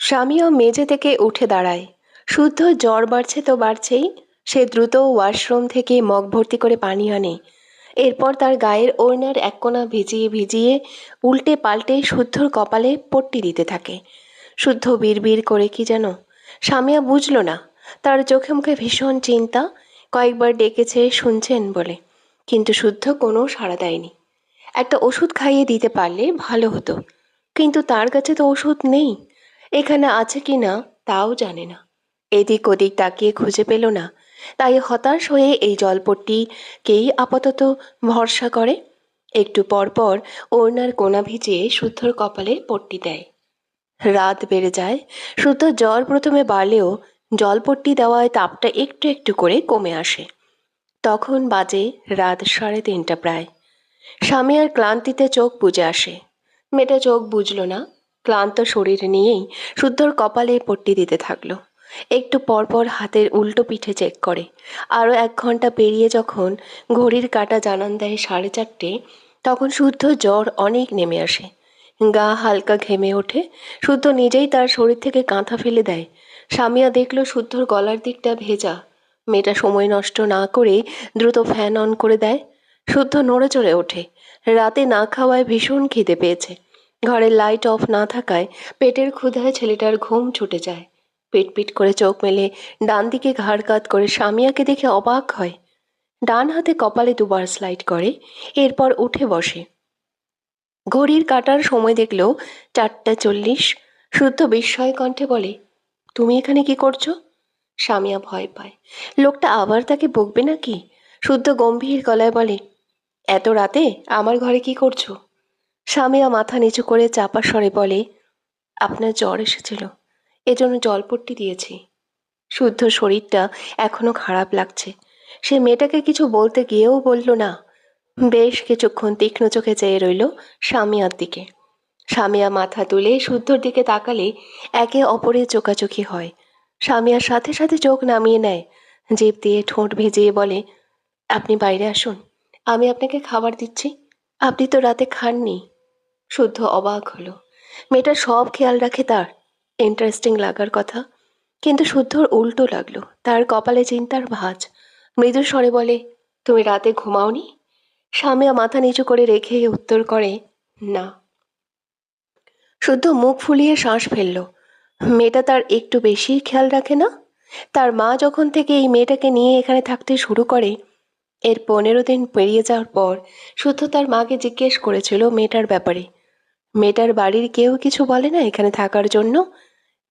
স্বামীও মেঝে থেকে উঠে দাঁড়ায়। শুদ্ধ জ্বর বাড়ছে তো বাড়ছেই। সে দ্রুত ওয়াশরুম থেকে মগ ভর্তি করে পানি আনে। এরপর তার গায়ের ওড়নার এক কোণা ভিজিয়ে ভিজিয়ে উল্টে পাল্টে শুদ্ধর কপালে পট্টি দিতে থাকে। শুদ্ধ বিড়বিড় করে কি যেন। স্বামীয়া বুঝল না। তার চোখে মুখে ভীষণ চিন্তা। কয়েকবার ডেকেছে শুনছেন বলে, কিন্তু শুদ্ধ কোনো সাড়া দেয়নি। একটা ওষুধ খাইয়ে দিতে পারলে ভালো হতো, কিন্তু তার কাছে তো ওষুধ নেই। এখানে আছে কি না তাও জানে না। এদিক ওদিক তাকিয়ে খুঁজে পেল না। তাই হতাশ হয়ে এই জলপট্টিকেই আপাতত ভরসা করে। একটু পর পর ওড়নার কোণা ভিজিয়ে শুদ্ধর কপালে পট্টি দেয়। রাত বেড়ে যায়। শুদ্ধ জ্বর প্রথমে বাড়লেও জলপট্টি দেওয়ায় তাপটা একটু একটু করে কমে আসে। তখন বাজে রাত 3:30 প্রায়। স্বামী আর ক্লান্তিতে চোখ বুজে আসে। মেয়েটা চোখ বুঝল না। ক্লান্ত শরীর নিয়েই শুদ্ধর কপালে পট্টি দিতে থাকলো। একটু পরপর হাতের উল্টো পিঠে চেক করে। আরও 1 ঘন্টা পেরিয়ে যখন ঘড়ির কাঁটা জানান দেয় 4:30, তখন শুদ্ধ জ্বর অনেক নেমে আসে। গা হালকা ঘেমে ওঠে। শুদ্ধ নিজেই তার শরীর থেকে কাঁথা ফেলে দেয়। স্বামীয়া দেখল শুদ্ধর গলার দিকটা ভেজা। মেয়েটা সময় নষ্ট না করে দ্রুত ফ্যান অন করে দেয়। শুদ্ধ নড়ে চড়ে ওঠে। রাতে না খাওয়ায় ভীষণ খিদে পেয়েছে। ঘরের লাইট অফ না থাকায় পেটের ক্ষুধায় ছেলেটার ঘুম ছুটে যায়। পিটপিট করে চোখ মেলে ডান দিকে ঘাড় কাত করে স্বামীয়াকে দেখে অবাক হয়। ডান হাতে কপালে দুবার স্লাইড করে, এরপর উঠে বসে। ঘড়ির কাঁটার সময় দেখল 4:40। শুদ্ধ বিস্ময় কণ্ঠে বলে, তুমি এখানে কি করছো? স্বামীয়া ভয় পায়। লোকটা আবার তাকে বকবে নাকি? শুদ্ধ গম্ভীর গলায় বলে, এত রাতে আমার ঘরে কি করছো? স্বামীয়া মাথা নিচু করে চাপা স্বরে বলে, আপনার জ্বর এসেছিল, এজন্য জলপট্টি দিয়েছি। শুদ্ধ শরীরটা এখনো খারাপ লাগছে। সে মেয়েটাকে কিছু বলতে গিয়েও বলল না। বেশ কিছুক্ষণ তীক্ষ্ণ চোখে চেয়ে রইল স্বামীয়ার দিকে। স্বামীয়া মাথা তুলে শুদ্ধর দিকে তাকালে একে অপরের চোখাচোখি হয়। স্বামীয়ার সাথে সাথে চোখ নামিয়ে নেয়। জিভ দিয়ে ঠোঁট ভেজিয়ে বলে, আপনি বাইরে আসুন, আমি আপনাকে খাবার দিচ্ছি। আপনি তো রাতে খাননি। শুদ্ধ অবাক হলো। মেয়েটা সব খেয়াল রাখে তার। ইন্টারেস্টিং লাগার কথা, কিন্তু শুদ্ধর উল্টো লাগলো। তার কপালে চিন্তার ভাঁজ। মৃদু স্বরে বলে, তুমি রাতে ঘুমাওনি? স্বামীয়া মাথা নিচু করে রেখে উত্তর করে, না। শুদ্ধ মুখ ফুলিয়ে শ্বাস ফেলল। মেয়েটা তার একটু বেশি খেয়াল রাখে না? তার মা যখন থেকে এই মেয়েটাকে নিয়ে এখানে থাকতে শুরু করে, এর 15 দিন পেরিয়ে যাওয়ার পর শুদ্ধ তার মাকে জিজ্ঞেস করেছিল মেয়েটার ব্যাপারে। মেয়েটার বাড়ির কেউ কিছু বলে না এখানে থাকার জন্য?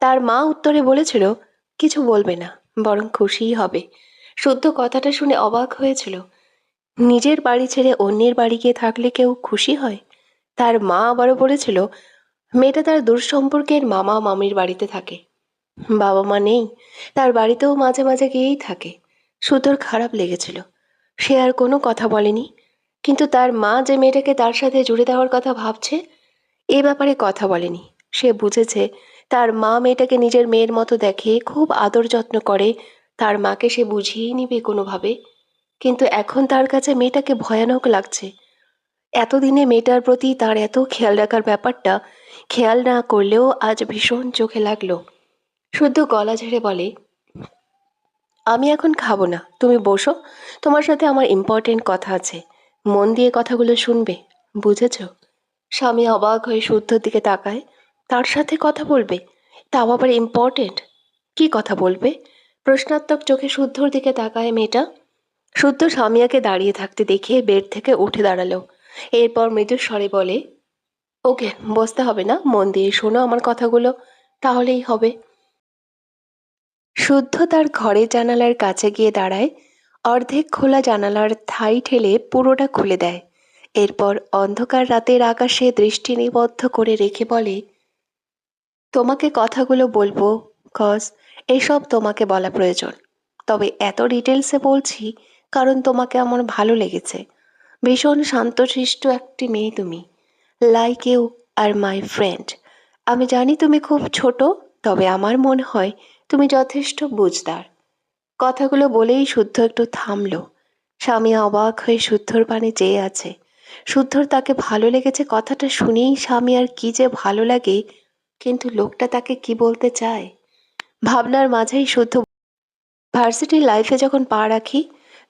তার মা উত্তরে বলেছিল, কিছু বলবে না, বরং খুশিই হবে। শুদ্ধ কথাটা শুনে অবাক হয়েছিল। নিজের বাড়ি ছেড়ে অন্যের বাড়ি গিয়ে থাকলে কেউ খুশি হয়? তার মা আবারও বলেছিল, মেয়েটা তার দূর সম্পর্কের মামা মামির বাড়িতে থাকে। বাবা মা নেই, তার বাড়িতেও মাঝে মাঝে গিয়েই থাকে। শুদ্ধর খারাপ লেগেছিল। সে আর কোনো কথা বলেনি। কিন্তু তার মা যে মেয়েটাকে তার সাথে জুড়ে দেওয়ার কথা ভাবছে, এ ব্যাপারে কথা বলেনি। সে বুঝেছে তার মা মেয়েটাকে নিজের মেয়ের মতো দেখে, খুব আদর যত্ন করে। তার মাকে সে বুঝিয়েই নিবে কোনোভাবে। কিন্তু এখন তার কাছে মেয়েটাকে ভয়ানক লাগছে। এতদিনে মেয়েটার প্রতি তার এত খেয়াল রাখার ব্যাপারটা খেয়াল না করলেও আজ ভীষণ চোখে লাগলো। শুদ্ধ গলা ঝেড়ে বলে, আমি এখন খাবো না, তুমি বসো। তোমার সাথে আমার ইম্পর্টেন্ট কথা আছে, মন দিয়ে কথাগুলো শুনবে, বুঝেছ? স্বামী অবাক হয়ে শুদ্ধর দিকে তাকায়। তার সাথে কথা বলবে? তাও আবার ইম্পর্টেন্ট? কি কথা বলবে? প্রশ্নাত্মক চোখে শুদ্ধর দিকে তাকায় মেয়েটা। শুদ্ধ স্বামীয়াকে দাঁড়িয়ে থাকতে দেখে বেড থেকে উঠে দাঁড়ালো। এরপর মৃদু স্বরে বলে, ওকে, বসতে হবে না, মন দিয়ে শোনো আমার কথাগুলো, তাহলেই হবে। শুদ্ধ তার ঘরের জানালার কাছে গিয়ে দাঁড়ায়। অর্ধেক খোলা জানালার থাই ঠেলে পুরোটা খুলে দেয়। এরপর অন্ধকার রাতের আকাশে দৃষ্টি নিবদ্ধ করে রেখে বলে, তোমাকে কথাগুলো বলবো কজ এসব তোমাকে বলা প্রয়োজন। তবে এত ডিটেলসে বলছি কারণ তোমাকে আমার ভালো লেগেছে। ভীষণ শান্তশিষ্ট একটি মেয়ে তুমি, like you are my friend. আমি জানি তুমি খুব ছোট, তবে আমার মনে হয় তুমি যথেষ্ট বুঝদার। কথাগুলো বলেই শুদ্ধ একটু থামলো। স্বামী অবাক হয়ে শুদ্ধর পানে চেয়ে আছে। শুদ্ধর তাকে ভালো লেগেছে কথাটা শুনেই স্বামী আর কি যে ভালো লাগে কিন্তু লোকটা তাকে কি বলতে চায়? ভাবনার মাঝেই শুদ্ধ ভার্সিটির লাইফে যখন পা রাখি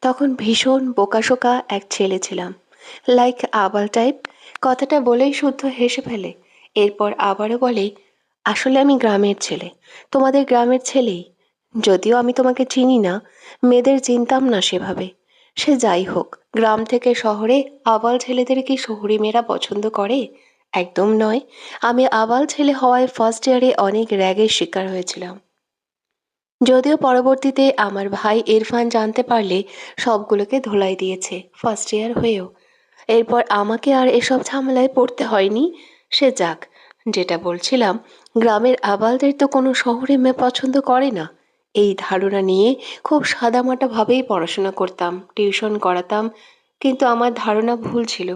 তখন ভীষণ বোকাশোকা এক ছেলে ছিলাম, লাইক আবাল টাইপ। কথাটা বলেই শুদ্ধ হেসে ফেলে। এরপর আবারও বলে, আসলে আমি গ্রামের ছেলে, তোমাদের গ্রামের ছেলেই। যদিও আমি তোমাকে চিনি না, মেয়েদের চিনতাম না সেভাবে। সে যাই হোক, গ্রাম থেকে শহরে আবাল ছেলেদের কি শহুরে মেয়েরা পছন্দ করে? একদম নয়। আমি আবাল ছেলে হওয়ায় ফার্স্ট ইয়ারে অনেক র্যাগের শিকার হয়েছিলাম। যদিও পরবর্তীতে আমার ভাই ইরফান জানতে পারলে সবগুলোকে ধোলাই দিয়েছে, ফার্স্ট ইয়ার হয়েও। এরপর আমাকে আর এসব ঝামেলায় পড়তে হয়নি। সে যাক, যেটা বলছিলাম, গ্রামের আবালদের তো কোনো শহরে মেয়ে পছন্দ করে না। এই ধারণা নিয়ে খুব সাদামাটাভাবেই পড়াশোনা করতাম, টিউশন করাতাম। কিন্তু আমার ধারণা ভুল ছিল।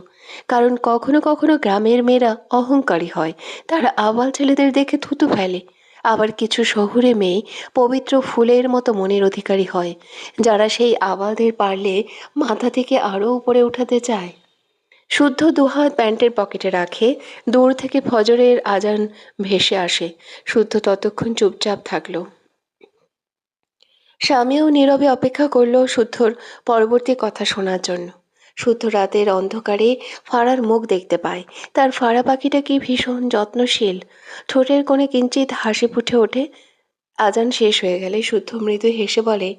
কারণ কখনো কখনো গ্রামের মেয়েরা অহংকারী হয়, তারা আবাল ছেলেদের দেখে থুতু ফেলে। আবার কিছু শহুরে মেয়ে পবিত্র ফুলের মতো মনের অধিকারী হয়, যারা সেই আবালদের পারলে মাথা থেকে আরও উপরে উঠাতে চায়। শুদ্ধ দুহাত প্যান্টের পকেটে রাখে। দূর থেকে ফজরের আজান ভেসে আসে। শুদ্ধ ততক্ষণ চুপচাপ থাকলো। স্বামীও নীরবে অপেক্ষা করল শুদ্ধর পরবর্তী কথা শোনার জন্য। শুদ্ধ রাতের অন্ধকারে ফাড়ার মুখ দেখতে পায়। তার ফাড়া পাখিটা কি ভীষণ যত্নশীল। ঠোঁটের কোণে কিঞ্চিত হাসি ফুটে ওঠে। আজান শেষ হয়ে গেলে শুদ্ধ মৃদু হেসে বলে,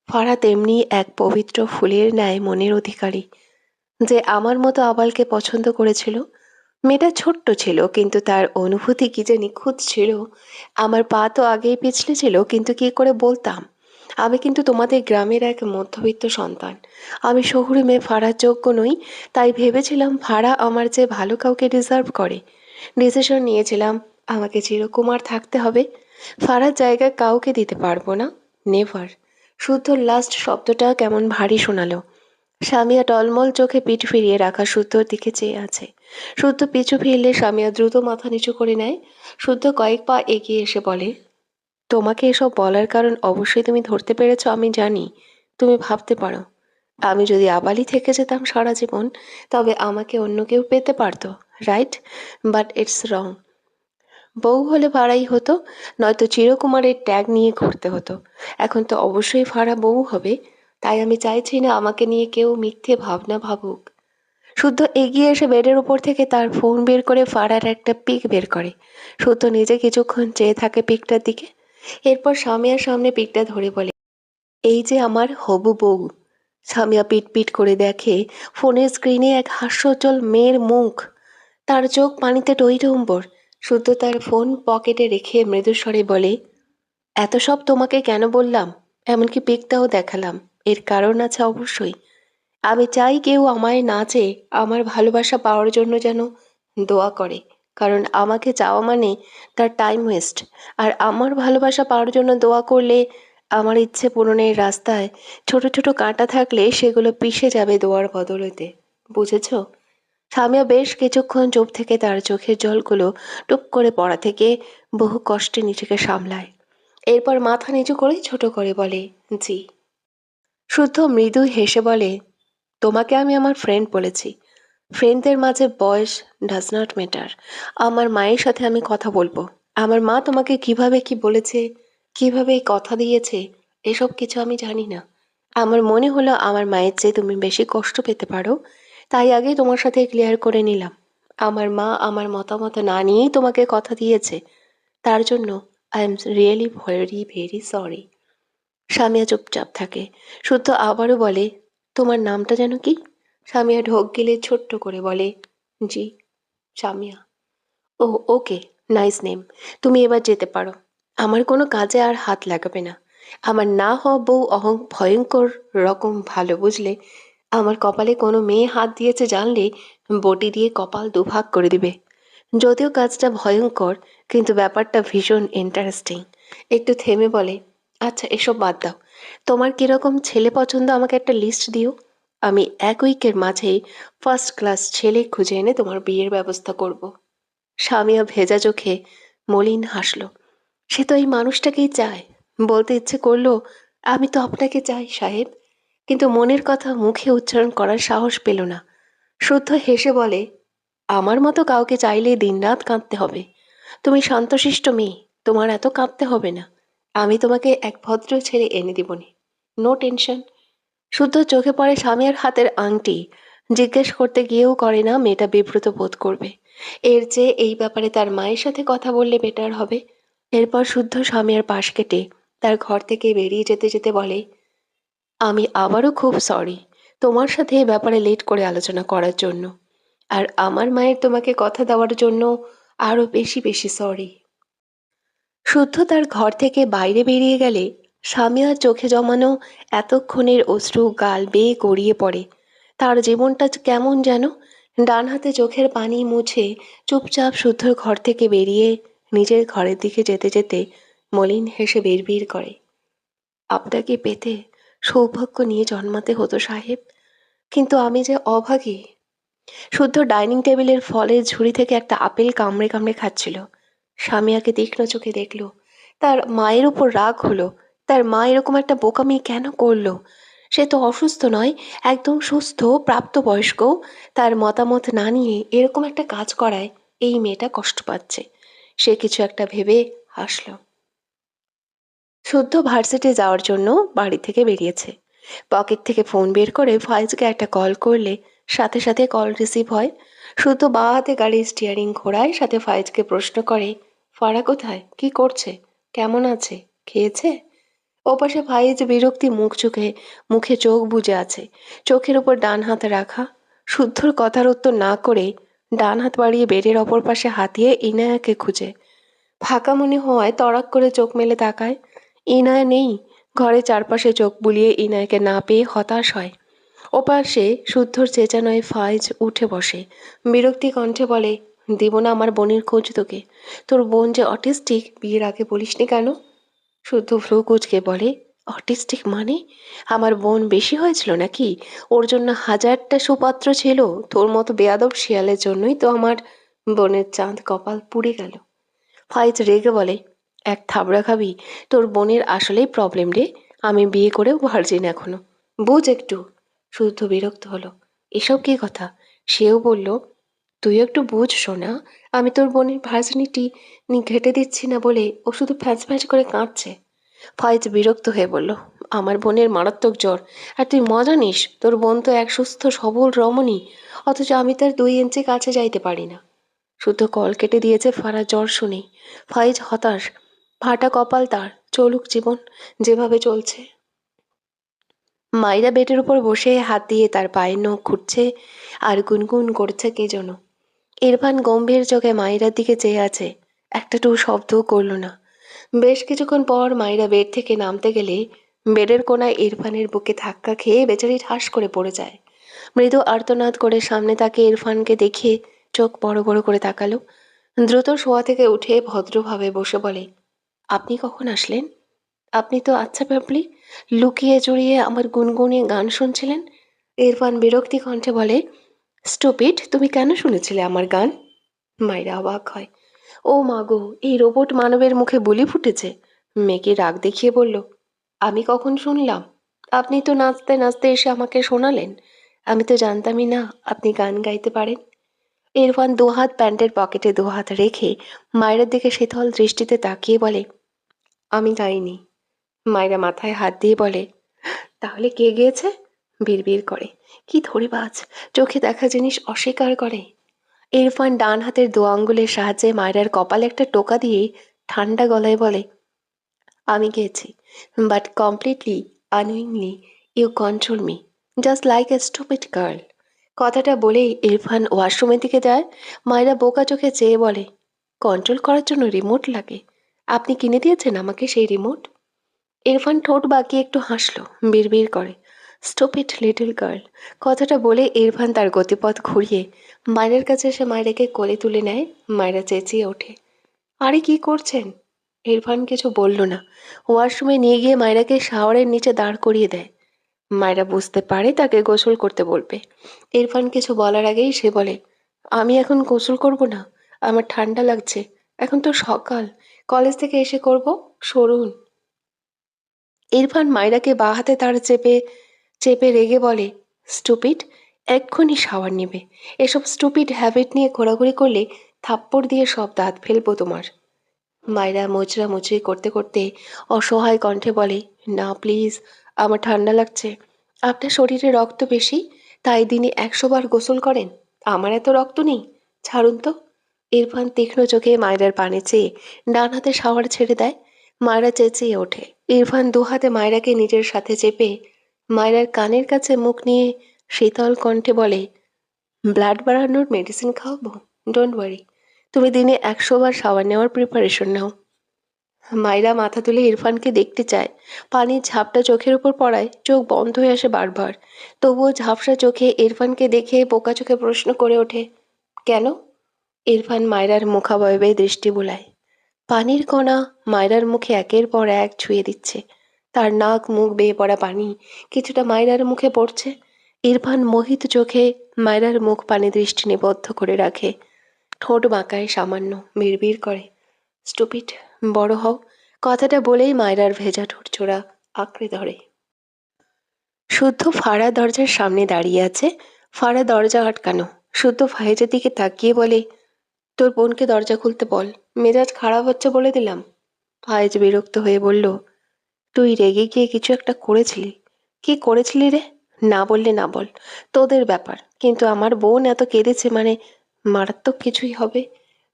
ফাড়া তেমনি এক পবিত্র ফুলের ন্যায় মনের অধিকারী, যে আমার মতো আবালকে পছন্দ করেছিল। মেয়েটা ছোট্ট ছিল, কিন্তু তার অনুভূতি কি যে নিখুঁত ছিল। আমার পা তো আগেই পিছলে ছিল, কিন্তু কি করে বলতাম? আমি কিন্তু তোমাদের গ্রামের এক মধ্যবিত্ত সন্তান। আমি শহুরে মেয়ে ফাড়ার যোগ্য নই। তাই ভেবেছিলাম ফাড়া আমার চেয়ে ভালো কাউকে ডিজার্ভ করে। ডিসিশন নিয়েছিলাম আমাকে চিরকুমার থাকতে হবে। ফাড়ার জায়গায় কাউকে দিতে পারবো না। নেভার। শুদ্ধ লাস্ট শব্দটা কেমন ভারী শোনালো। স্বামীয়া টলমল চোখে পিঠ ফিরিয়ে রাখা শুদ্ধর দিকে চেয়ে আছে। শুদ্ধ পিছু ফিরলে স্বামীয়া দ্রুত মাথা নিচু করে নেয়। শুদ্ধ কয়েক পা এগিয়ে এসে বলে, তোমাকে এসব বলার কারণ অবশ্যই তুমি ধরতে পেরেছ, আমি জানি। তুমি ভাবতে পারো, আমি যদি আবালই থেকে যেতাম সারা জীবন, তবে আমাকে অন্য কেউ পেতে পারতো, রাইট? But it's wrong. বউ হলে ভাড়াই হতো, নয়তো চিরকুমারের ট্যাগ নিয়ে ঘুরতে হতো। এখন তো অবশ্যই ভাড়া বউ হবে। তাই আমি চাইছি না আমাকে নিয়ে কেউ মিথ্যে ভাবনা ভাবুক। শুদ্ধ এগিয়ে এসে বেডের উপর থেকে তার ফোন বের করে ফাড়ার একটা পিক বের করে। শুদ্ধ নিজে কিছুক্ষণ চেয়ে থাকে পিকটার দিকে। এরপর স্বামীয়ার সামনে পিকটা ধরে বলে, এই যে আমার হবু বউ। স্বামীয়া পিট পিট করে দেখে ফোনের স্ক্রিনে এক হাস্যোজ্জ্বল মেয়ের মুখ। তার চোখ পানিতে টইটুম্বর। শুদ্ধ তার ফোন পকেটে রেখে মৃদুস্বরে বলে, এত সব তোমাকে কেন বললাম, এমনকি পিকটাও দেখালাম, এর কারণ আছে অবশ্যই। আমি চাই কেউ আমায় না চেয়ে আমার ভালোবাসা পাওয়ার জন্য যেন দোয়া করে। কারণ আমাকে চাওয়া মানে তার টাইম ওয়েস্ট। আর আমার ভালোবাসা পাওয়ার জন্য দোয়া করলে আমার ইচ্ছে পূরণের রাস্তায় ছোট ছোট কাঁটা থাকলে সেগুলো পিষে যাবে দোয়ার বদলেতে। বুঝেছ? সামিয়া বেশ কিছুক্ষণ চুপ থেকে তার চোখের জলগুলো টুপ করে পড়া থেকে বহু কষ্টে নিজেকে সামলায়। এরপর মাথা নিচু করে ছোট করে বলে, জি। শুদ্ধ মৃদু হেসে বলে, তোমাকে আমি আমার ফ্রেন্ড বলেছি। ফ্রেন্ডদের মাঝে বয়স ডাজ নট ম্যাটার। আমার মায়ের সাথে আমি কথা বলবো। আমার মা তোমাকে কিভাবে কি বলেছে, কিভাবে কথা দিয়েছে, এসব কিছু আমি জানি না। আমার মনে হলো আমার মায়ের চেয়ে তুমি বেশি কষ্ট পেতে পারো, তাই আগে তোমার সাথে ক্লিয়ার করে নিলাম। আমার মা আমার মতামত না নিয়েই তোমাকে কথা দিয়েছে। তার জন্য I am really very very sorry. স্বামীয়া চুপচাপ থাকে। শুদ্ধ আবারও বলে, তোমার নামটা যেন কি? স্বামীয়া ঢোক গিলে ছোট্ট করে বলে, জি, স্বামীয়া। ও ওকে, নাইস নেম। তুমি এবার যেতে পারো। আমার কোনো কাজে আর হাত লাগাবে না। আমার না হওয়া বউ ভয়ঙ্কর রকম ভালো, বুঝলে? আমার কপালে কোনো মেয়ে হাত দিয়েছে জানলে বটি দিয়ে কপাল দুভাগ করে দিবে। যদিও কাজটা ভয়ঙ্কর, কিন্তু ব্যাপারটা ভীষণ ইন্টারেস্টিং। একটু থেমে বলে, আচ্ছা এসব বাদ দাও। তোমার কিরকম ছেলে পছন্দ আমাকে একটা লিস্ট দিও। আমি এক উইকের মাঝেই ফার্স্ট ক্লাস ছেলে খুঁজে এনে তোমার বিয়ের ব্যবস্থা করব। স্বামীও ভেজা চোখে মলিন হাসল। সে তো এই মানুষটাকেই চায়। বলতে ইচ্ছে করলো, আমি তো আপনাকে চাই সাহেব। কিন্তু মনের কথা মুখে উচ্চারণ করার সাহস পেল না। শুদ্ধ হেসে বলে, আমার মতো কাউকে চাইলে দিনরাত কাঁদতে হবে। তুমি শান্তশিষ্ট মেয়ে, তোমার এত কাঁপতে হবে না। আমি তোমাকে এক ভদ্র ছেলে এনে দিবনি, নো টেনশন। শুদ্ধ চোখে পড়ে স্বামীর হাতের আংটি। জিজ্ঞেস করতে গিয়েও করে না মেয়েটা বিব্রত বোধ করবে। এর চেয়ে এই ব্যাপারে তার মায়ের সাথে কথা বললে বেটার হবে। এরপর শুদ্ধ স্বামীর পাশ কেটে তার ঘর থেকে বেরিয়ে যেতে যেতে বলে, আমি আবারও খুব সরি তোমার সাথে এ ব্যাপারে লেট করে আলোচনা করার জন্য। আর আমার মায়ের তোমাকে কথা দেওয়ার জন্য আরো বেশি বেশি সরি। শুদ্ধ তার ঘর থেকে বাইরে বেরিয়ে গেলে স্বামীয়ার চোখে জমানো এতক্ষণের অশ্রু গাল বেয়ে গড়িয়ে পড়ে। তার জীবনটা কেমন যেন। ডান হাতে চোখের পানি মুছে চুপচাপ শুদ্ধর ঘর থেকে বেরিয়ে নিজের ঘরের দিকে যেতে যেতে মলিন হেসে বিড়বিড় করে, আপনাকে পেতে সৌভাগ্য নিয়ে জন্মাতে হতো সাহেব, কিন্তু আমি যে অভাগী। শুদ্ধ ডাইনিং টেবিলের ফলের ঝুড়ি থেকে একটা আপেল কামড়ে কামড়ে খাচ্ছিল। স্বামীয়াকে তীক্ষ্ণ চোখে দেখল। তার মায়ের উপর রাগ হলো। তার মা এরকম একটা বোকামি কেন করলো? সে তো অসুস্থ নয়, একদম সুস্থ প্রাপ্তবয়স্ক। তার মতামত না নিয়ে এরকম একটা কাজ করায় এই মেয়েটা কষ্ট পাচ্ছে। সে কিছু একটা ভেবে হাসল। শুদ্ধ ভার্সিটি যাওয়ার জন্য বাড়ি থেকে বেরিয়েছে। পকেট থেকে ফোন বের করে ফাইজকে একটা কল করলে সাথে সাথে কল রিসিভ হয়। শুদ্ধ বাঁ হাতে গাড়ির স্টিয়ারিং ঘোরায়, সাথে ফাইজকে প্রশ্ন করে, ফারা কোথায়, কি করছে, কেমন আছে, খেয়েছে? ওপাশে ফাইজ বিরক্তি মুখে চোখ বুজে আছে, চোখের উপর ডান হাত রাখা। শুদ্ধর কথার উত্তর না করে ডান হাত বাড়িয়ে বেডের অপর পাশে হাতিয়ে ইনায়াকে খুঁজে। ফাঁকা মনে হওয়ায় তড়াক করে চোখ মেলে তাকায়। ইনায়া নেই। ঘরে চারপাশে চোখ বুলিয়ে ইনায়াকে না পেয়ে হতাশ হয়। ওপাশে শুদ্ধর চেঁচানোয় ফাইজ উঠে বসে, বিরক্তি কণ্ঠে বলে, দিব না আমার বোনের খোঁজ তোকে? তোর বোন যে অটিস্টিক, বিয়ের আগে বলিসনি কেন? শুদ্ধ ভ্রু কুঁচকে বলে, অটিস্টিক মানে? আমার বোন বেশি হয়েছিল নাকি? ওর জন্য হাজারটা সুপাত্র ছিল। তোর মতো বেয়াদব শিয়ালের জন্যই তো আমার বোনের চাঁদ কপাল পুড়ে গেল। ফাইজ রেগে বলে, এক থাবড়া খাবি? তোর বোনের আসলেই প্রবলেম রে। আমি বিয়ে করেও ভার্জিন এখনো, বুঝ একটু। শুদ্ধ বিরক্ত হলো, এসব কি কথা? সেও বলল, তুই একটু বুঝ শোনা। আমি তোর বোনের ভার্জিনিটি ঘেটে দিচ্ছি না বলে ও শুধু ফ্যাঁচ ফ্যাঁচ করে কাঁদছে। ফয়েজ বিরক্ত হয়ে বলল, আমার বোনের মারাত্মক জ্বর, আর তুই মজা নিস? তোর বোন তো এক সুস্থ সবল রমণী, অথচ আমি তার 2 ইঞ্চি কাছে যাইতে পারি না। শুদ্ধ কল কেটে দিয়েছে ফারা জ্বর শুনেই। ফয়েজ হতাশ, ফাটা কপাল তার, চলুক জীবন যেভাবে চলছে। মাইরা বেডের উপর বসে হাত দিয়ে তার পায়ের নখ খুঁড়ছে আর গুনগুন করছে কে যেন। ইরফান গম্ভীর চোখে মাইরার দিকে চেয়ে আছে, একটা টু শব্দও করল না। বেশ কিছুক্ষণ পর মাইরা বেড থেকে নামতে গেলে বেডের কোনায় ইরফানের বুকে ধাক্কা খেয়ে বেচারি ঠাস করে পড়ে যায়। মৃদু আর্তনাদ করে সামনে তাকে ইরফানকে দেখে চোখ বড় বড় করে তাকালো। দ্রুত শোয়া থেকে উঠে ভদ্রভাবে বসে বলে, আপনি কখন আসলেন? আপনি তো আচ্ছা প্যাপলি লুকিয়ে জড়িয়ে আমার গুনগুনিয়ে গান শুনছিলেন। ইরফান বিরক্তি কণ্ঠে বলে, স্টুপিড, তুমি কেন শুনেছিলে আমার গান? মাইরা অবাক হয়, ও মাগো, এই রোবট মানবের মুখে বুলি ফুটেছে। মেয়েকে রাগ দেখিয়ে বলল, আমি কখন শুনলাম? আপনি তো নাচতে নাচতে এসে আমাকে শোনালেন। আমি তো জানতামই না আপনি গান গাইতে পারেন। ইরফান দুহাত প্যান্টের পকেটে দুহাত রেখে মায়ের দিকে শীতল দৃষ্টিতে তাকিয়ে বলে, আমি গাইনি। মায়েরা মাথায় হাত দিয়ে বলে, তাহলে কে গিয়েছে? বিড়বিড় করে, কি ধরিবাজ, চোখে দেখা জিনিস অস্বীকার করে। ইরফান ডান হাতের দু আঙ্গুলের সাহায্যে মায়রার কপালে একটা টোকা দিয়ে ঠান্ডা গলায় বলে, আমি গেয়েছি, বাট কমপ্লিটলি আনউইংলি you control me, just like a stupid girl. কথাটা বলেই ইরফান ওয়াশরুমের দিকে যায়। মায়েরা বোকা চোখে চেয়ে বলে, কন্ট্রোল করার জন্য রিমোট লাগে? আপনি কিনে দিয়েছেন আমাকে সেই রিমোট? ইরফান ঠোঁট বাঁকিয়ে একটু হাসলো, বিড়বিড় করে, স্টুপিড লিটল গার্ল। কথাটা বলে ইরফান তার গতিপথ ঘুরিয়ে মায়ের কাছে এসে মায়েরাকে কোলে তুলে নেয়। মায়েরা চেঁচিয়ে ওঠে, আরে কি করছেন? ইরফান কিছু বলল না। ওয়াশরুমে নিয়ে গিয়ে মায়েরাকে শাওয়ারের নিচে দাঁড় করিয়ে দেয়। মায়েরা বুঝতে পারে তাকে গোসল করতে বলবে। ইরফান কিছু বলার আগেই সে বলে, আমি এখন গোসল করব না, আমার ঠান্ডা লাগছে, এখন তো সকাল, কলেজ থেকে এসে করব, সরুন। ইরফান মায়রাকে বাঁ হাতে তার চেপে চেপে রেগে বলে, স্টুপিড, এক্ষুনি শাওয়ার নেবে। এসব স্টুপিড হ্যাবিট নিয়ে ঘোরাঘুরি করলে থাপ্পড় দিয়ে সব দাঁত ফেলবো তোমার। মায়েরা মোচড়া মুচড়ি করতে করতে অসহায় কণ্ঠে বলে, না প্লিজ, আমার ঠান্ডা লাগছে। আপনার শরীরে রক্ত বেশি, তাই দিনে 100 বার গোসল করেন। আমার এত রক্ত নেই, ছাড়ুন তো। ইরফান তীক্ষ্ণ চোখে মায়রার পানে চেয়ে ডান হাতে শাওয়ার ছেড়ে দেয়। মায়রা চেঁচিয়ে ওঠে। ইরফান দুহাতে মায়রাকে নিজের সাথে চেপে মায়রার কানের কাছে মুখ নিয়ে শীতল কণ্ঠে বলে, ব্লাড বাড়ানোর মেডিসিন খাওয়াবো? ডোন্ট ওয়ারি, তুমি দিনে 100 বার শাওয়ার নেওয়ার প্রিপারেশন নাও। মায়রা মাথা তুলে ইরফানকে দেখতে চায়। পানির ঝাপটা চোখের উপর পড়ায় চোখ বন্ধ হয়ে আসে বারবার। তবুও ঝাপসা চোখে ইরফানকে দেখে বোকা চোখে প্রশ্ন করে ওঠে, কেন? ইরফান মায়রার মুখাবয়বে দৃষ্টি বুলায়। পানির কণা মায়রার মুখে একের পর এক ছুঁয়ে দিচ্ছে। তার নাক মুখ বেয়ে পড়া পানি কিছুটা মায়রার মুখে পড়ছে। ইরফান মোহিত চোখে মায়রার মুখ পানে দৃষ্টি নিবদ্ধ করে রাখে। ঠোঁট বাঁকায় সামান্য, বিড়বিড় করে, স্টুপিড, বড় হও। কথাটা বলেই মায়রার ভেজা ঠোঁট ছোড়া আঁকড়ে ধরে। শুদ্ধ ফাড়া দরজার সামনে দাঁড়িয়ে আছে। ফাড়া দরজা আটকানো। শুদ্ধ ফায়েজের দিকে তাকিয়ে বলে, তোর বোনকে দরজা খুলতে বল, মেজাজ খারাপ হচ্ছে বলে দিলাম। ফায়েজ বিরক্ত হয়ে বলল, তুই রেগে গিয়ে কিছু একটা করেছিলি। কি করেছিলি রে? না বললে না বল, তোদের ব্যাপার, কিন্তু আমার বোন এত কেঁদেছে মানে মারাত্মক কিছুই হবে।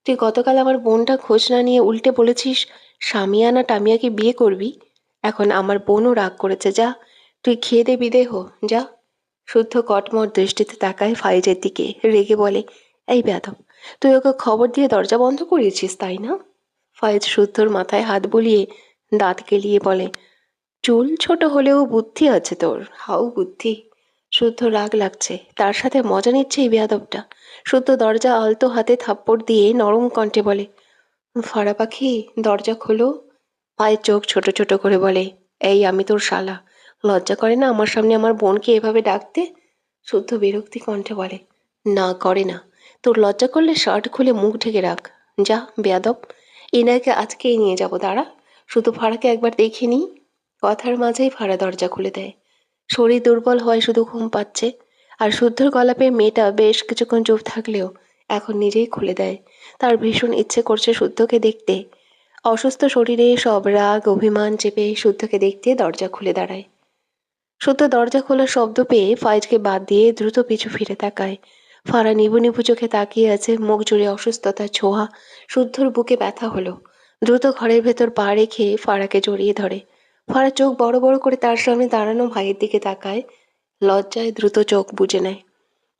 তুই গতকাল আমার বোনটা খোঁজ না নিয়ে উল্টে বলেছিস সামিয়ানা টামিয়াকে বিয়ে করবি। এখন আমার বোনও রাগ করেছে, যা তুই খেয়ে দে, বিদে হো, যা। শুদ্ধ কটমট দৃষ্টিতে তাকায় ফাইজের দিকে, রেগে বলে, এই বেয়াদব, তুই ওকে খবর দিয়ে দরজা বন্ধ করিয়েছিস তাই না? ফাইজ শুদ্ধর মাথায় হাত বুলিয়ে দাঁত কেলিয়ে বলে, চুল ছোট হলেও বুদ্ধি আছে তোর, হাউ বুদ্ধি। শুদ্ধ রাগ লাগছে, তার সাথে মজা নিচ্ছে এই বেয়াদবটা। শুদ্ধ দরজা আলতো হাতে থাপ্পড় দিয়ে নরম কণ্ঠে বলে, ফাড়া পাখি, দরজা খোলো। পায়ের চোখ ছোট ছোট করে বলে, এই আমি তোর শালা, লজ্জা করে না আমার সামনে আমার বোনকে এভাবে ডাকতে? শুদ্ধ বিরক্তি কণ্ঠে বলে, না করে না। তোর লজ্জা করলে শার্ট খুলে মুখ ঢেকে রাখ, যা বেয়াদব। এনাকে আজকেই নিয়ে যাব, দাঁড়া, শুধু ফাড়াকে একবার দেখে নিই। কথার মাঝেই ফাড়া দরজা খুলে দেয়। শরীর দুর্বল হয়, শুধু ঘুম পাচ্ছে। আর শুদ্ধর গলা পেয়ে মেয়েটা বেশ কিছুক্ষণ চুপ থাকলেও এখন নিজেই খুলে দেয়। তার ভীষণ ইচ্ছে করছে শুদ্ধকে দেখতে। অসুস্থ শরীরে সব রাগ অভিমান চেপে শুদ্ধকে দেখতে দরজা খুলে দাঁড়ায়। শুদ্ধ দরজা খোলার শব্দ পেয়ে ফাইজকে বাদ দিয়ে দ্রুত পিছু ফিরে তাকায়। ফারা নিবু নিবু চোখে তাকিয়ে আছে, মুখ জুড়ে অসুস্থতার ছোঁয়া। শুদ্ধর বুকে ব্যথা হলো। দ্রুত ঘরের ভেতর পা রেখে ফারাকে জড়িয়ে ধরে। ফারা চোখ বড় বড় করে তার সামনে দাঁড়ানো ভাইয়ের দিকে তাকায়। লজ্জায় দ্রুত চোখ বুজে নেয়।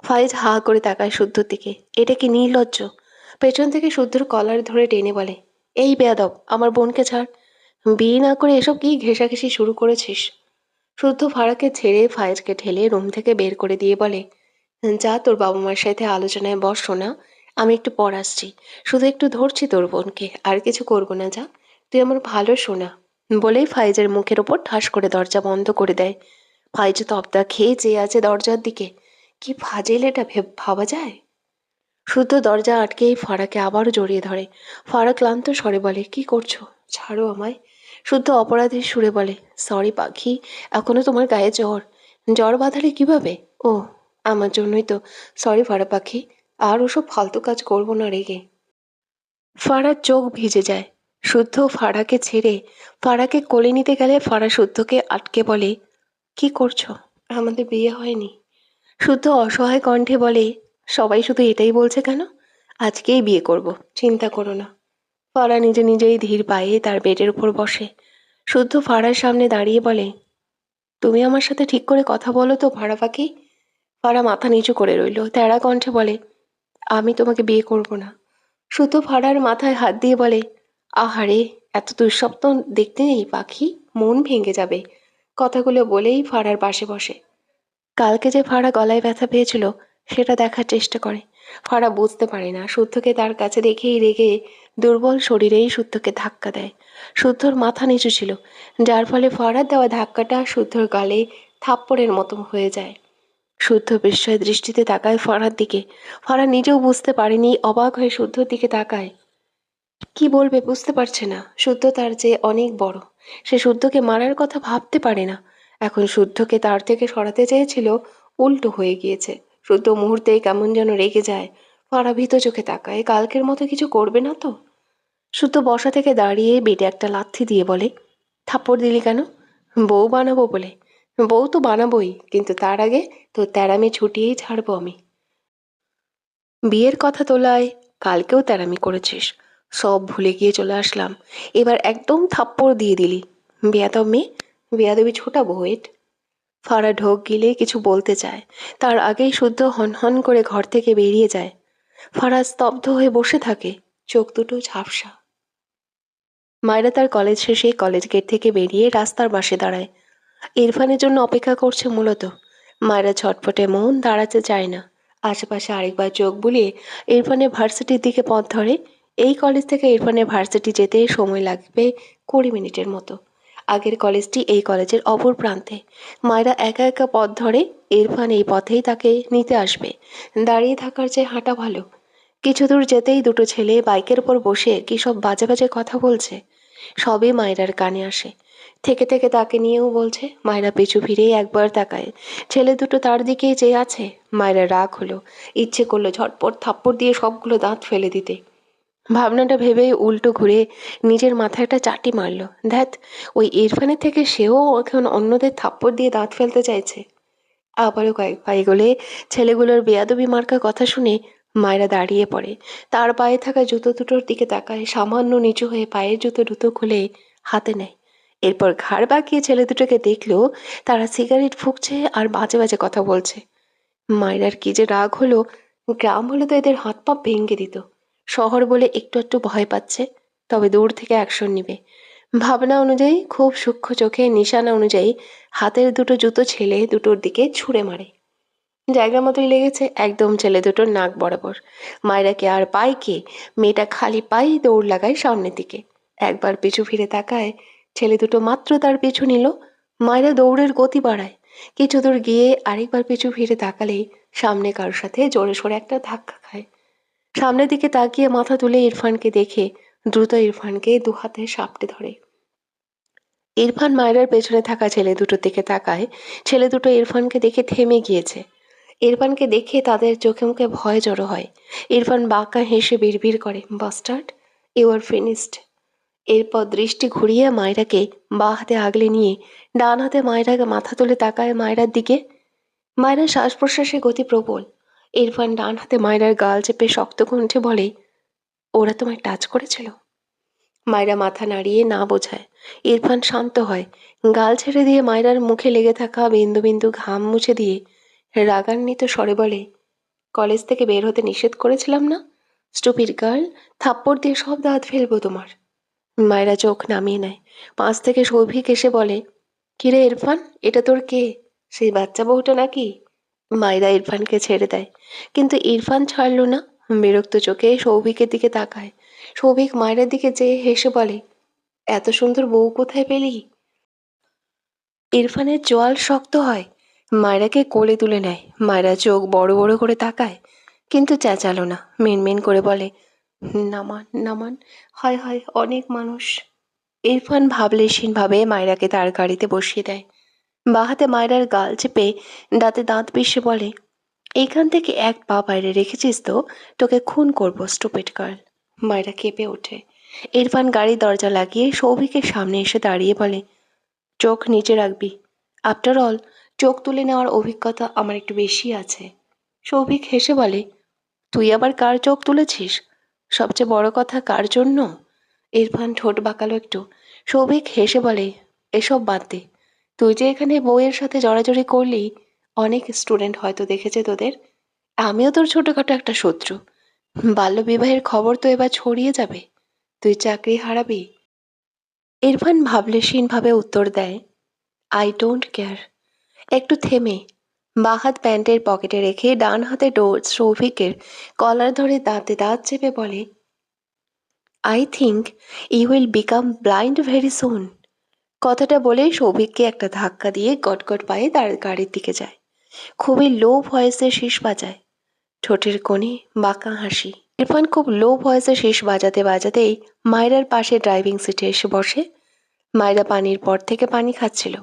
ফাইজ হা করে তাকায় শুদ্ধর দিকে। এটা কি নির্লজ্জ? পেছন থেকে শুদ্ধর কলার ধরে টেনে বলে, এই বেয়াদব, আমার বোনকে ছাড়। বিয়ে না করে এসব কি ঘেঁষাঘেঁষি শুরু করেছিস? শুদ্ধ ফারাকে ছেড়ে ফায়েজকে ঠেলে রুম থেকে বের করে দিয়ে বলে, যা তোর বাবা মার সাথে আলোচনায় বস শোনা, আমি একটু পর আসছি। শুধু একটু ধরছি তোর বোনকে, আর কিছু করবো না, যা, তুই আমার ভালো শোনা। বলেই ফাইজের মুখের ওপর ঠাস করে দরজা বন্ধ করে দেয়। ফাইজ তপ্তা খেয়ে চেয়ে আছে দরজার দিকে। কি ফাজিল এটা, ভাবা যায়? শুদ্ধ দরজা আটকেই ফারাকে আবারও জড়িয়ে ধরে। ফারা ক্লান্ত স্বরে বলে, কি করছো, ছাড়ো আমায়। শুদ্ধ অপরাধীর সুরে বলে, সরি পাখি, এখনো তোমার গায়ে জ্বর। জ্বর বাঁধালে কিভাবে? ও, আমার জন্যই তো। সরি ফারা পাখি, আর ওসব ফালতু কাজ করবো না রেগে। ফারার চোখ ভিজে যায়। শুদ্ধ ফারাকে ছেড়ে ফারাকে কোলে নিতে গেলে ফারা শুদ্ধকে আটকে বলে, কি করছো, আমাদের বিয়ে হয়নি। শুদ্ধ অসহায় কণ্ঠে বলে, সবাই শুধু এটাই বলছে কেন? আজকেই বিয়ে করব, চিন্তা করো না। ফারা নিজে নিজেই ধীর পায়ে তার বেডের উপর বসে। শুদ্ধ ফারার সামনে দাঁড়িয়ে বলে, তুমি আমার সাথে ঠিক করে কথা বলো তো ফারা পাখি। ফারা মাথা নিচু করে রইল, তেরা কণ্ঠে বলে, আমি তোমাকে বিয়ে করব না। শুদ্ধ ফারার মাথায় হাত দিয়ে বলে, আহারে, এত দুঃস্বপ্ন দেখতে নেই পাখি, মন ভেঙে যাবে। কথাগুলো বলেই ফারার পাশে বসে। কালকে যে ফারা গলায় ব্যথা পেয়েছিল সেটা দেখার চেষ্টা করে। ফারা বুঝতে পারে না শুদ্ধকে তার কাছে দেখেই রেগে দুর্বল শরীরেই শুদ্ধকে ধাক্কা দেয়। শুদ্ধর মাথা নিচু ছিল, যার ফলে ফারার দেওয়া ধাক্কাটা শুদ্ধর গালে থাপ্পড়ের মতো হয়ে যায়। শুদ্ধ বিস্ময় দৃষ্টিতে তাকায় ফারার দিকে। ফারা নিজেও বুঝতে পারেনি, অবাক হয়ে শুদ্ধর দিকে তাকায়। কি বলবে বুঝতে পারছে না। শুদ্ধ তার চেয়ে অনেক বড়। সে শুদ্ধকে মারার কথা ভাবতে পারে না। এখন শুদ্ধকে তার থেকে সরাতে চেয়েছিল, উল্টো হয়ে গিয়েছে। শুদ্ধ মুহূর্তেই কেমন যেন রেগে যায়। ফারা ভীত চোখে তাকায়, কালকের মতো কিছু করবে না তো? শুদ্ধ বসা থেকে দাঁড়িয়ে বেটে একটা লাথি দিয়ে বলে, থাপ্পড় দিলি কেন? বউ বানাবো বলে। বউ তো বানাবোই, কিন্তু তার আগে তোর তেড়ামি ছুটিয়েই ছাড়বো আমি। বিয়ের কথা তোলায় কালকেও তেড়ামি করেছিস, সব ভুলে গিয়ে চলে আসলাম, এবার একদম থাপ্পড় দিয়ে দিলি। বেয়াদব মেয়ে, বেয়াদবি ছোটাবো ওয়েট। ফারা ঢোক গিলে কিছু বলতে চায়, তার আগেই শুদ্ধ হন হন করে ঘর থেকে বেরিয়ে যায়। ফারা স্তব্ধ হয়ে বসে থাকে, চোখ দুটো ঝাপসা। মায়েরা তার কলেজ শেষে কলেজ গেট থেকে বেরিয়ে রাস্তার পাশে দাঁড়ায়। ইরফানের জন্য অপেক্ষা করছে মূলত। মায়েরা ছটফটে মন দাঁড়াতে চায় না। আশেপাশে আরেকবার চোখ বুলিয়ে ইরফানের ভার্সিটির দিকে পথ ধরে। এই কলেজ থেকে ইরফানের ভার্সিটি যেতে সময় লাগবে 20 মিনিটের মতো। আগের কলেজটি এই কলেজের অপর প্রান্তে। মায়েরা একা একা পথ ধরে। ইরফান এই পথেই তাকে নিতে আসবে। দাঁড়িয়ে থাকার চেয়ে হাঁটা ভালো। কিছু দূর যেতেই দুটো ছেলে বাইকের উপর বসে কী সব বাজে বাজে কথা বলছে। সবই মায়রার কানে আসে। থেকে থেকে তাকে নিয়েও বলছে। মায়রা পিছু ফিরেই একবার তাকায়। ছেলে দুটো তার দিকেই চেয়ে আছে। মায়রা রাগ হলো, ইচ্ছে করলো ঝটপট থাপ্পড় দিয়ে সবগুলো দাঁত ফেলে দিতে। ভাবনাটা ভেবেই উল্টো ঘুরে নিজের মাথায় একটা চাটি মারল। ধ্যাত, ওই ইরফানের থেকে সেও এখন অন্যদের থাপ্পড় দিয়ে দাঁত ফেলতে চাইছে। আবারও কয়েক পা এগোলে ছেলেগুলোর বেয়াদবি মার্কা কথা শুনে মায়েরা দাঁড়িয়ে পড়ে। তার পায়ে থাকা জুতো দুটোর দিকে তাকায়, সামান্য নিচু হয়ে পায়ের জুতো দুটো খুলে হাতে নেয়। এরপর ঘাড় বাঁকিয়ে ছেলে দুটোকে দেখলেও তারা সিগারেট ফুঁকছে আর বাজে বাজে কথা বলছে। মায়েরার কি যে রাগ হলো! গ্রাম হলে তো এদের হাত পা ভেঙে দিত। শহর বলে একটু একটু ভয় পাচ্ছে, তবে দূর থেকে অ্যাকশন নিবে। ভাবনা অনুযায়ী খুব সূক্ষ্ম চোখে নিশানা অনুযায়ী হাতের দুটো জুতো ছেলে দুটোর দিকে ছুঁড়ে মারে। জায়গা মতোই লেগেছে, একদম ছেলে দুটোর নাক বরাবর। মায়েরাকে আর পায় কে? মেয়েটা খালি পায়ে দৌড় লাগায় সামনের দিকে। একবার পিছু ফিরে তাকায়, ছেলে দুটো মাত্র তার পিছু নিল। মায়েরা দৌড়ের গতি বাড়ায়। কিছু দূর গিয়ে আরেকবার পিছু ফিরে তাকালেই সামনে কারোর সাথে জোরে সোরে একটা ধাক্কা খায়। সামনের দিকে তাকিয়ে মাথা তুলে ইরফানকে দেখে দ্রুত ইরফানকে দু হাতে সাপটে ধরে। ইরফান মায়রার পেছনে থাকা ছেলে দুটোর দিকে তাকায়। ছেলে দুটো ইরফানকে দেখে থেমে গিয়েছে। ইরফানকে দেখে তাদের চোখে মুখে ভয় জড়ো হয়। ইরফান বাঁকা হেসে বিড়বিড় করে, বাস্টার্ড, ইউ আর ফিনিশড। এরপর দৃষ্টি ঘুরিয়ে মায়রাকে বাঁ হাতে আগলে নিয়ে ডান হাতে মায়রাকে মাথা তুলে তাকায় মায়রার দিকে। মায়রার শ্বাস প্রশ্বাসে গতি প্রবল। ইরফান ডান হাতে মায়রার গাল চেপে শক্ত কণ্ঠে বলে, ওরা তোমায় টাচ করেছিল? মায়রা মাথা নাড়িয়ে না বোঝায়। ইরফান শান্ত হয়। গাল ছেড়ে দিয়ে মায়রার মুখে লেগে থাকা বিন্দু বিন্দু ঘাম মুছে দিয়ে রাগান্বিত স্বরে বলে, কলেজ থেকে বের হতে নিষেধ করেছিলাম না? স্টুপিড গার্ল, থাপ্পড় দিয়ে সব দাঁত ফেলবো তোমার। মায়রা চোখ নামিয়ে নেয়। পাশ থেকে সৌভিক এসে বলে, কিরে ইরফান, এটা তোর কে? সেই বাচ্চা বউটা নাকি? মায়রা ইরফানকে ছেড়ে দেয়, কিন্তু ইরফান ছাড়ল না। বিরক্ত চোখে সৌভিকের দিকে তাকায়। সৌভিক মায়রার দিকে চেয়ে হেসে বলে, এত সুন্দর বউ কোথায় পেলি? ইরফানের চোয়াল শক্ত হয়। মায়রাকে কোলে তুলে নেয়। মায়রা চোখ বড় বড় করে তাকায়, কিন্তু চেঁচালো না। মিনমিন করে বলে, নামান নামান, হায় হায় অনেক মানুষ। ইরফান ভাবলেশীনভাবে মায়রাকে তার গাড়িতে বসিয়ে দেয়। বাঁ হাতে মায়রার গাল চেপে দাঁতে দাঁত পিষে বলে, এইখান থেকে এক পা বাইরে রেখেছিস তো তোকে খুন করবো, স্টুপিড গার্ল। মায়রা কেঁপে ওঠে। ইরফান গাড়ির দরজা লাগিয়ে সৌভিকের সামনে এসে দাঁড়িয়ে বলে, চোখ নিচে রাখবি। আফটার অল, চোখ তুলে নেওয়ার অভিজ্ঞতা আমার একটু বেশি আছে। সৌভিক হেসে বলে, তুই আবার কার চোখ তুলেছিস? সবচেয়ে বড় কথা, কার জন্য? ইরফান ঠোঁট বাঁকালো একটু। সৌভিক হেসে বলে, এসব বাদ দে। তুই যে এখানে বউয়ের সাথে জড়াজড়ি করলি, অনেক স্টুডেন্ট হয়তো দেখেছে তোদের। আমিও তোর ছোটখাটো একটা শত্রু। বাল্যবিবাহের খবর তো এবার ছড়িয়ে যাবে। তুই চাকরি হারাবি। ইরফান ভাবলেশীনভাবে উত্তর দেয়, আই ডোন্ট কেয়ার। একটু থেমে বাঁ হাত প্যান্টের পকেটে রেখে ডান হাতে সৌভিকের কলার ধরে দাঁতে দাঁত চেপে বলে, I think you will become blind very soon. কথাটা বলে সৌভিককে একটা ধাক্কা দিয়ে গটগট পায়ে তার গাড়ির দিকে যায়। খুবই লো ভয়েসে শীষ বাজায়। ঠোঁটের কোণে বাঁকা হাসি। ইরফান খুব লো ভয়েসে শীষ বাজাতে বাজাতেই মায়রার পাশে ড্রাইভিং সিটে এসে বসে। মায়রা পানির পর থেকে পানি খাচ্ছিল।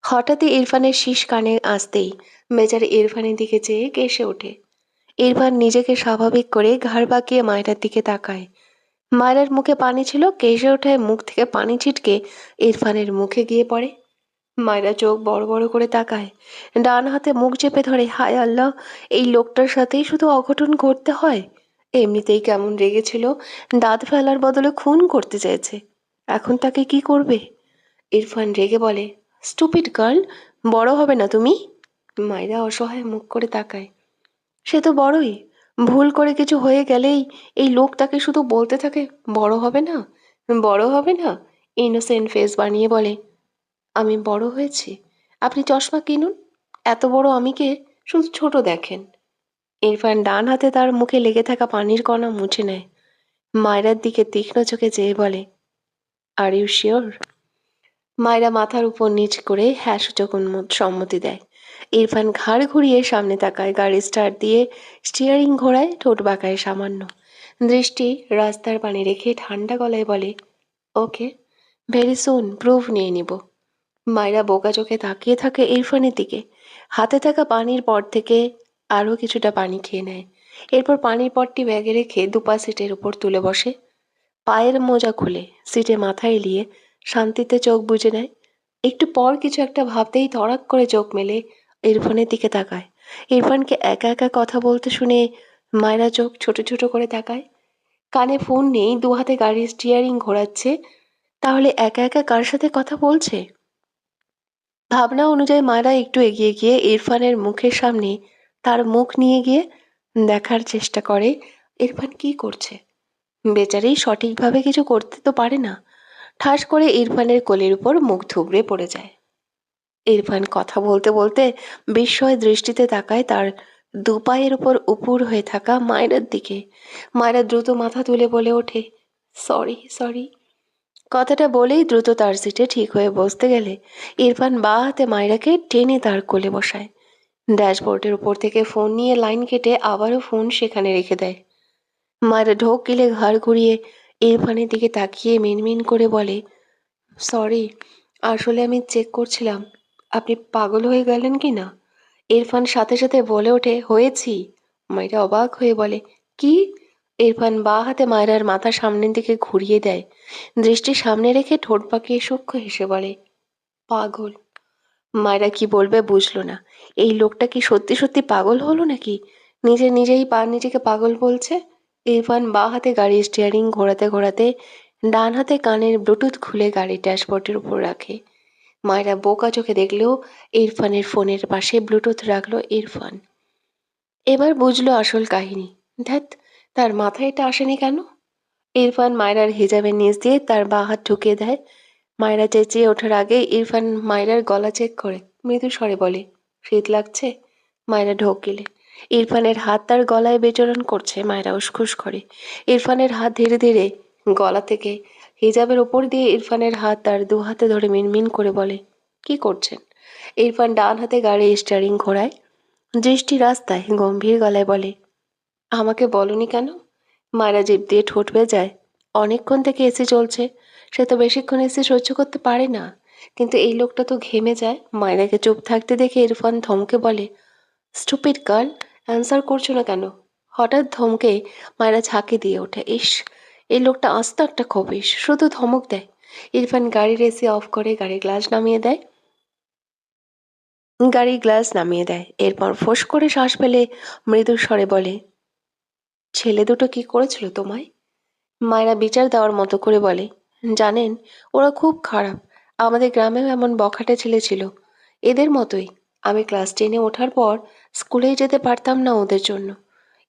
হঠাৎই ইরফানের শীষ কানে আসতেই বেচারা ইরফানের দিকে চেয়ে কেসে ওঠে। ইরফান নিজেকে স্বাভাবিক করে ঘাড় বাঁকিয়ে মায়রার দিকে তাকায়। মায়রার মুখে পানি ছিল, কেশে ওঠে মুখ থেকে পানি ছিটকে ইরফানের মুখে গিয়ে পড়ে। মায়রা চোখ বড় বড় করে তাকায়, ডান হাতে মুখ চেপে ধরে। হায় আল্লাহ, এই লোকটার সাথেই শুধু অঘটন ঘটতে হয়। এমনিতেই কেমন রেগেছিল, দাঁত ফেলার বদলে খুন করতে চেয়েছে। এখন তাকে কি করবে? ইরফান রেগে বলে, স্টুপিড গার্ল, বড় হবে না তুমি? মায়রা অসহায় মুখ করে তাকায়। সে তো বড়ই। ভুল করে কিছু হয়ে গেলেই এই লোক তাকে শুধু বলতে থাকে, বড় হবে না, বড় হবে না। ইনোসেন্ট ফেস বানিয়ে বলে, আমি বড় হয়েছি? আপনি চশমা কিনুন। এত বড় আমিকে শুধু ছোট দেখেন। ইরফান ডান হাতে তার মুখে লেগে থাকা পানির কণা মুছে নেয়। মায়রার দিকে তীক্ষ্ণ চোখে চেয়ে বলে, আর ইউ শিওর? মায়রা মাথার উপর নিচ করে হ্যাঁ সূচক সম্মতি দেয়। ইরফান ঘাড় ঘুরিয়ে সামনে তাকায়, গাড়ি স্টার্ট দিয়ে স্টিয়ারিং ঘোরায়, ঠোঁট বাঁকায় সামান্য। দৃষ্টি রাস্তার পানে রেখে ঠান্ডা গলায় বলে, ওকে, ভেরি সুন প্রুফ নিয়ে নিব। মায়রা বোকা চোখে তাকিয়ে থাকে ইরফানের দিকে। হাতে থাকা পানির পট থেকে আরও কিছুটা পানি খেয়ে নেয়। এরপর পানির পটটি ব্যাগে রেখে দুপা সিটের উপর তুলে বসে। পায়ের মোজা খুলে সিটে মাথা এলিয়ে শান্তিতে চোখ বুজে নেয়। একটু পর কিছু একটা ভাবতেই তড়াক করে চোখ মেলে ইরফানের দিকে তাকায়। ইরফানকে একা একা কথা বলতে শুনে মায়রা চোখ ছোট ছোট করে তাকায়। কানে ফোন নেই, দু হাতে গাড়ির স্টিয়ারিং ঘোরাচ্ছে। তাহলে একা একা কার সাথে কথা বলছে? ভাবনা অনুযায়ী মায়রা একটু এগিয়ে গিয়ে ইরফানের মুখের সামনে তার মুখ নিয়ে গিয়ে দেখার চেষ্টা করে ইরফান কি করছে। বেচারি সঠিকভাবে কিছু করতে তো পারে না। ঠাস করে ইরফানের কোলের উপর মুখ থুবড়ে পড়ে যায়। ইরফান কথা বলতে বলতে বিস্ময় দৃষ্টিতে তাকায় তার দুপায়ের উপর উপুর হয়ে থাকা মায়রার দিকে। মায়রা দ্রুত মাথা তুলে বলে ওঠে, সরি সরি। কথাটা বলেই দ্রুত তার সিটে ঠিক হয়ে বসতে গেলে ইরফান বাঁ হাতে মায়রাকে টেনে তার কোলে বসায়। ড্যাশবোর্ডের উপর থেকে ফোন নিয়ে লাইন কেটে আবারও ফোন সেখানে রেখে দেয়। মায়েরা ঢোক গিলে ঘাড় ঘুরিয়ে ইরফানের দিকে তাকিয়ে মিনমিন করে বলে, সরি, আসলে আমি চেক করছিলাম আপনি পাগল হয়ে গেলেন কি না। ইরফান সাথে সাথে বলে ওঠে, হয়েছি। মায়েরা অবাক হয়ে বলে, কি? ইরফান বাঁ হাতে মায়রার মাথা সামনের দিকে ঘুরিয়ে দেয়। দৃষ্টি সামনে রেখে ঠোঁট পাকিয়ে সূক্ষ্ম হেসে বলে, পাগল। মায়েরা কি বলবে বুঝলো না। এই লোকটা কি সত্যি সত্যি পাগল হলো নাকি? নিজেই নিজেকে পাগল বলছে। ইরফান বাঁ হাতে গাড়ির স্টিয়ারিং ঘোরাতে ঘোরাতে ডান হাতে কানের ব্লুটুথ খুলে গাড়ির ড্যাশবোর্ডের উপর রাখে। মায়েরা বোকা চোখে দেখলেও ইরফানের ফোনের পাশে ব্লুটুথ রাখলো ইরফান। এবার বুঝলো আসল কাহিনী। ধ্যাত, তার মাথায় এটা আসেনি কেন? ইরফান মায়রার হিজাবের নিচ দিয়ে তার বাঁ হাত ঢুকিয়ে দেয়। মায়রা চেঁচিয়ে ওঠার আগে ইরফান মায়রার গলা চেক করে মৃদু স্বরে বলে, শীত লাগছে? মায়রা ঢোক গিলে ইরফানের হাত তার গলায় বিচরণ করছে। মায়রা উসখুস করে। ইরফানের হাত ধীরে ধীরে গলা থেকে হিজাবের ওপর দিয়ে ইরফানের হাত তার দু হাতে ধরে মিনমিন করে বলে, কি করছেন? ইরফান ডান হাতে গাড়ি স্টারিং ঘোরায়, দৃষ্টি রাস্তায়, গম্ভীর গলায় বলে, আমাকে বলনি কেন? মায়েরা জিভ দিয়ে ঠোঁট ভেজায়। অনেকক্ষণ থেকে এসি চলছে, সে তো বেশিক্ষণ এসি সহ্য করতে পারে না। কিন্তু এই লোকটা তো ঘেমে যায়। মায়রাকে চুপ থাকতে দেখে ইরফান ধমকে বলে, স্টুপিড গার্ল, অ্যান্সার করছো না কেন? হঠাৎ ধমকে মায়রা ঝাঁকি দিয়ে ওঠে, ইস, এই লোকটা আস্ত একটা খবিশ, শুধু ধমক দেয়। ইরফান গাড়ির এসি অফ করে গাড়ির গ্লাস নামিয়ে দেয়। এরপর ফোঁস করে শ্বাস ফেলে মৃদু স্বরে বলে, ছেলে দুটো কি করেছিল তোমায়? মায়েরা বিচার দেওয়ার মতো করে বলে, জানেন, ওরা খুব খারাপ। আমাদের গ্রামেও এমন বখাটে ছেলে ছিল, এদের মতোই। আমি ক্লাস 10-এ ওঠার পর স্কুলেই যেতে পারতাম না ওদের জন্য।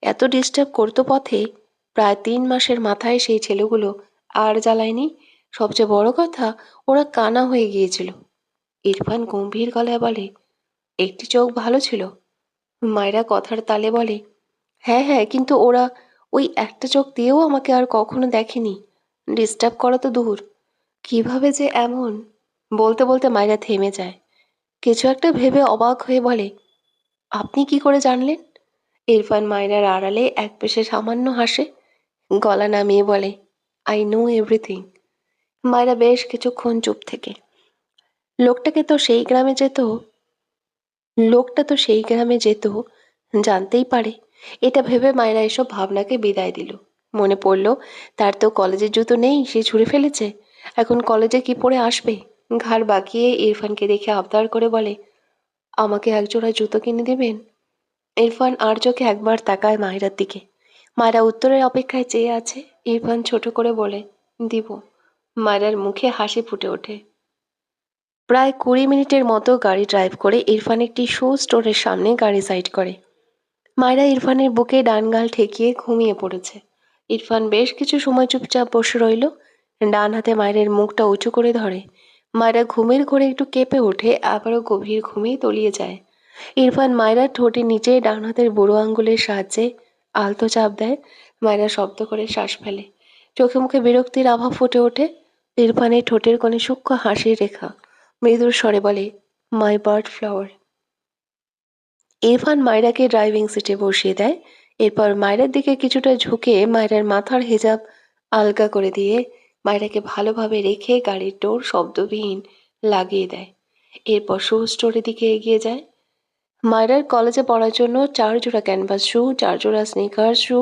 এত ডিস্টার্ব করতো পথে। প্রায় 3 মাসের মাথায় সেই ছেলেগুলো আর জ্বালায়নি। সবচেয়ে বড় কথা, ওরা কানা হয়ে গিয়েছিল। ইরফান গম্ভীর গলায় বলে, একটি চোখ ভালো ছিল? মায়েরা কথার তালে বলে, হ্যাঁ হ্যাঁ, কিন্তু ওরা ওই একটা চোখ দিয়েও আমাকে আর কখনো দেখেনি। ডিস্টার্ব করা তো দূর, কিভাবে যে এমন। বলতে বলতে মায়েরা থেমে যায়। কিছু একটা ভেবে অবাক হয়ে বলে, আপনি কি করে জানলেন? ইরফান মায়রার আড়ালে এক পেশে সামান্য হাসে, গলা নামিয়ে বলে, আই নো এভরিথিং। মায়েরা বেশ কিছুক্ষণ চুপ থেকে, লোকটাকে তো সেই গ্রামে যেত লোকটা তো সেই গ্রামে যেত, জানতেই পারে। এটা ভেবে মায়েরা এসব ভাবনাকে বিদায় দিল। মনে পড়ল তার তো কলেজের জুতো নেই, সে ছুঁড়ে ফেলেছে। এখন কলেজে কি পরে আসবে? ঘাড় বাঁকিয়ে ইরফানকে দেখে আবদার করে বলে, আমাকে একজোড়া জুতো কিনে দেবেন? ইরফান আর চোখে একবার তাকায় মায়রার দিকে। মায়রা উত্তরের অপেক্ষায় চেয়ে আছে। ইরফান ছোট করে বলে, দিব। মায়রার মুখে হাসি ফুটে ওঠে। প্রায় 20 মিনিটের মতো গাড়ি ড্রাইভ করে ইরফান একটি শু স্টোরের সামনে গাড়ি সাইড করে। মায়রা ইরফানের বুকে ডান গাল ঠেকিয়ে ঘুমিয়ে পড়েছে। ইরফান বেশ কিছু সময় চুপচাপ বসে রইল। ডান হাতে মায়ের মুখটা উঁচু করে ধরে। মায়রা ঘুমের ঘোরে একটু কেঁপে ওঠে, আবারও গভীর ঘুমিয়ে তলিয়ে যায়। ইরফান মায়রার ঠোঁটের নিচে ডান হাতের বুড়ো আঙ্গুলের সাহায্যে আলতো চাপ দেয়। মায়রা শব্দ করে শ্বাস ফেলে। চোখে মুখে বিরক্তির আভা ফুটে ওঠে। ইরফানের ঠোঁটের কোণে সূক্ষ্ম হাসির রেখা। মৃদুর স্বরে বলে, মাই বার্ড ফ্লাওয়ার। ইরফান মায়রাকে ড্রাইভিং সিটে বসিয়ে দেয়। এরপর মায়রার দিকে কিছুটা ঝুঁকে মায়রার মাথার হিজাব আলগা করে দিয়ে মায়রাকে ভালোভাবে রেখে গাড়ির ডোর শব্দবিহীন লাগিয়ে দেয়। এরপর শু স্টোরের দিকে এগিয়ে যায়। মায়রার কলেজে পড়ার জন্য 4 জোড়া ক্যানভাস শু, 4 জোড়া স্নিকার শু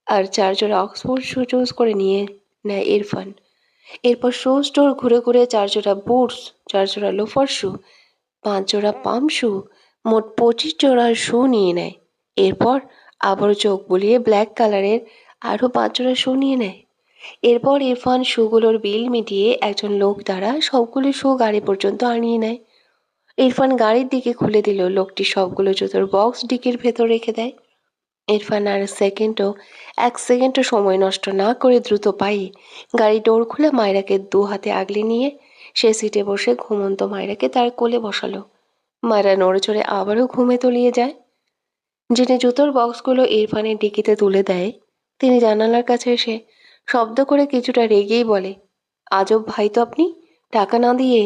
আর 4 জোড়া অক্সফোর্ড শু চুজ করে নিয়ে নেয় ইরফান। এরপর শু স্টোর ঘুরে ঘুরে 4 জোড়া বুটস, 4 জোড়া লোফার শু, 5 জোড়া পাম্প শু, মোট 25 জোড়া শু নিয়ে নেয়। এরপর আবারও চোখ বুলিয়ে ব্ল্যাক কালারের আরও 5 জোড়া শু নিয়ে নেয়। এরপর ইরফান শুগুলোর বিল মিটিয়ে একজন লোক দ্বারা সবগুলো শু গাড়ি পর্যন্ত আনিয়ে নেয়। ইরফান গাড়ির দিকে খুলে দিল। লোকটি সবগুলো জুতোর বক্স ডিকির ভেতর রেখে দেয়। ইরফান আর এক সেকেন্ডও সময় নষ্ট না করে দ্রুত পায়ে গাড়ি ডোর খুলে মায়রাকে 2 হাতে আগলে নিয়ে সে সিটে বসে ঘুমন্ত মায়রাকে তার কোলে বসালো। মায়রা নড়ে চড়ে আবারও ঘুমে তলিয়ে যায়। যিনি জুতোর বক্সগুলো ইরফানের ডিকিতে তুলে দেয়, তিনি জানালার কাছে এসে শব্দ করে কিছুটা রেগেই বলে, আজব ভাই তো আপনি, টাকা না দিয়ে।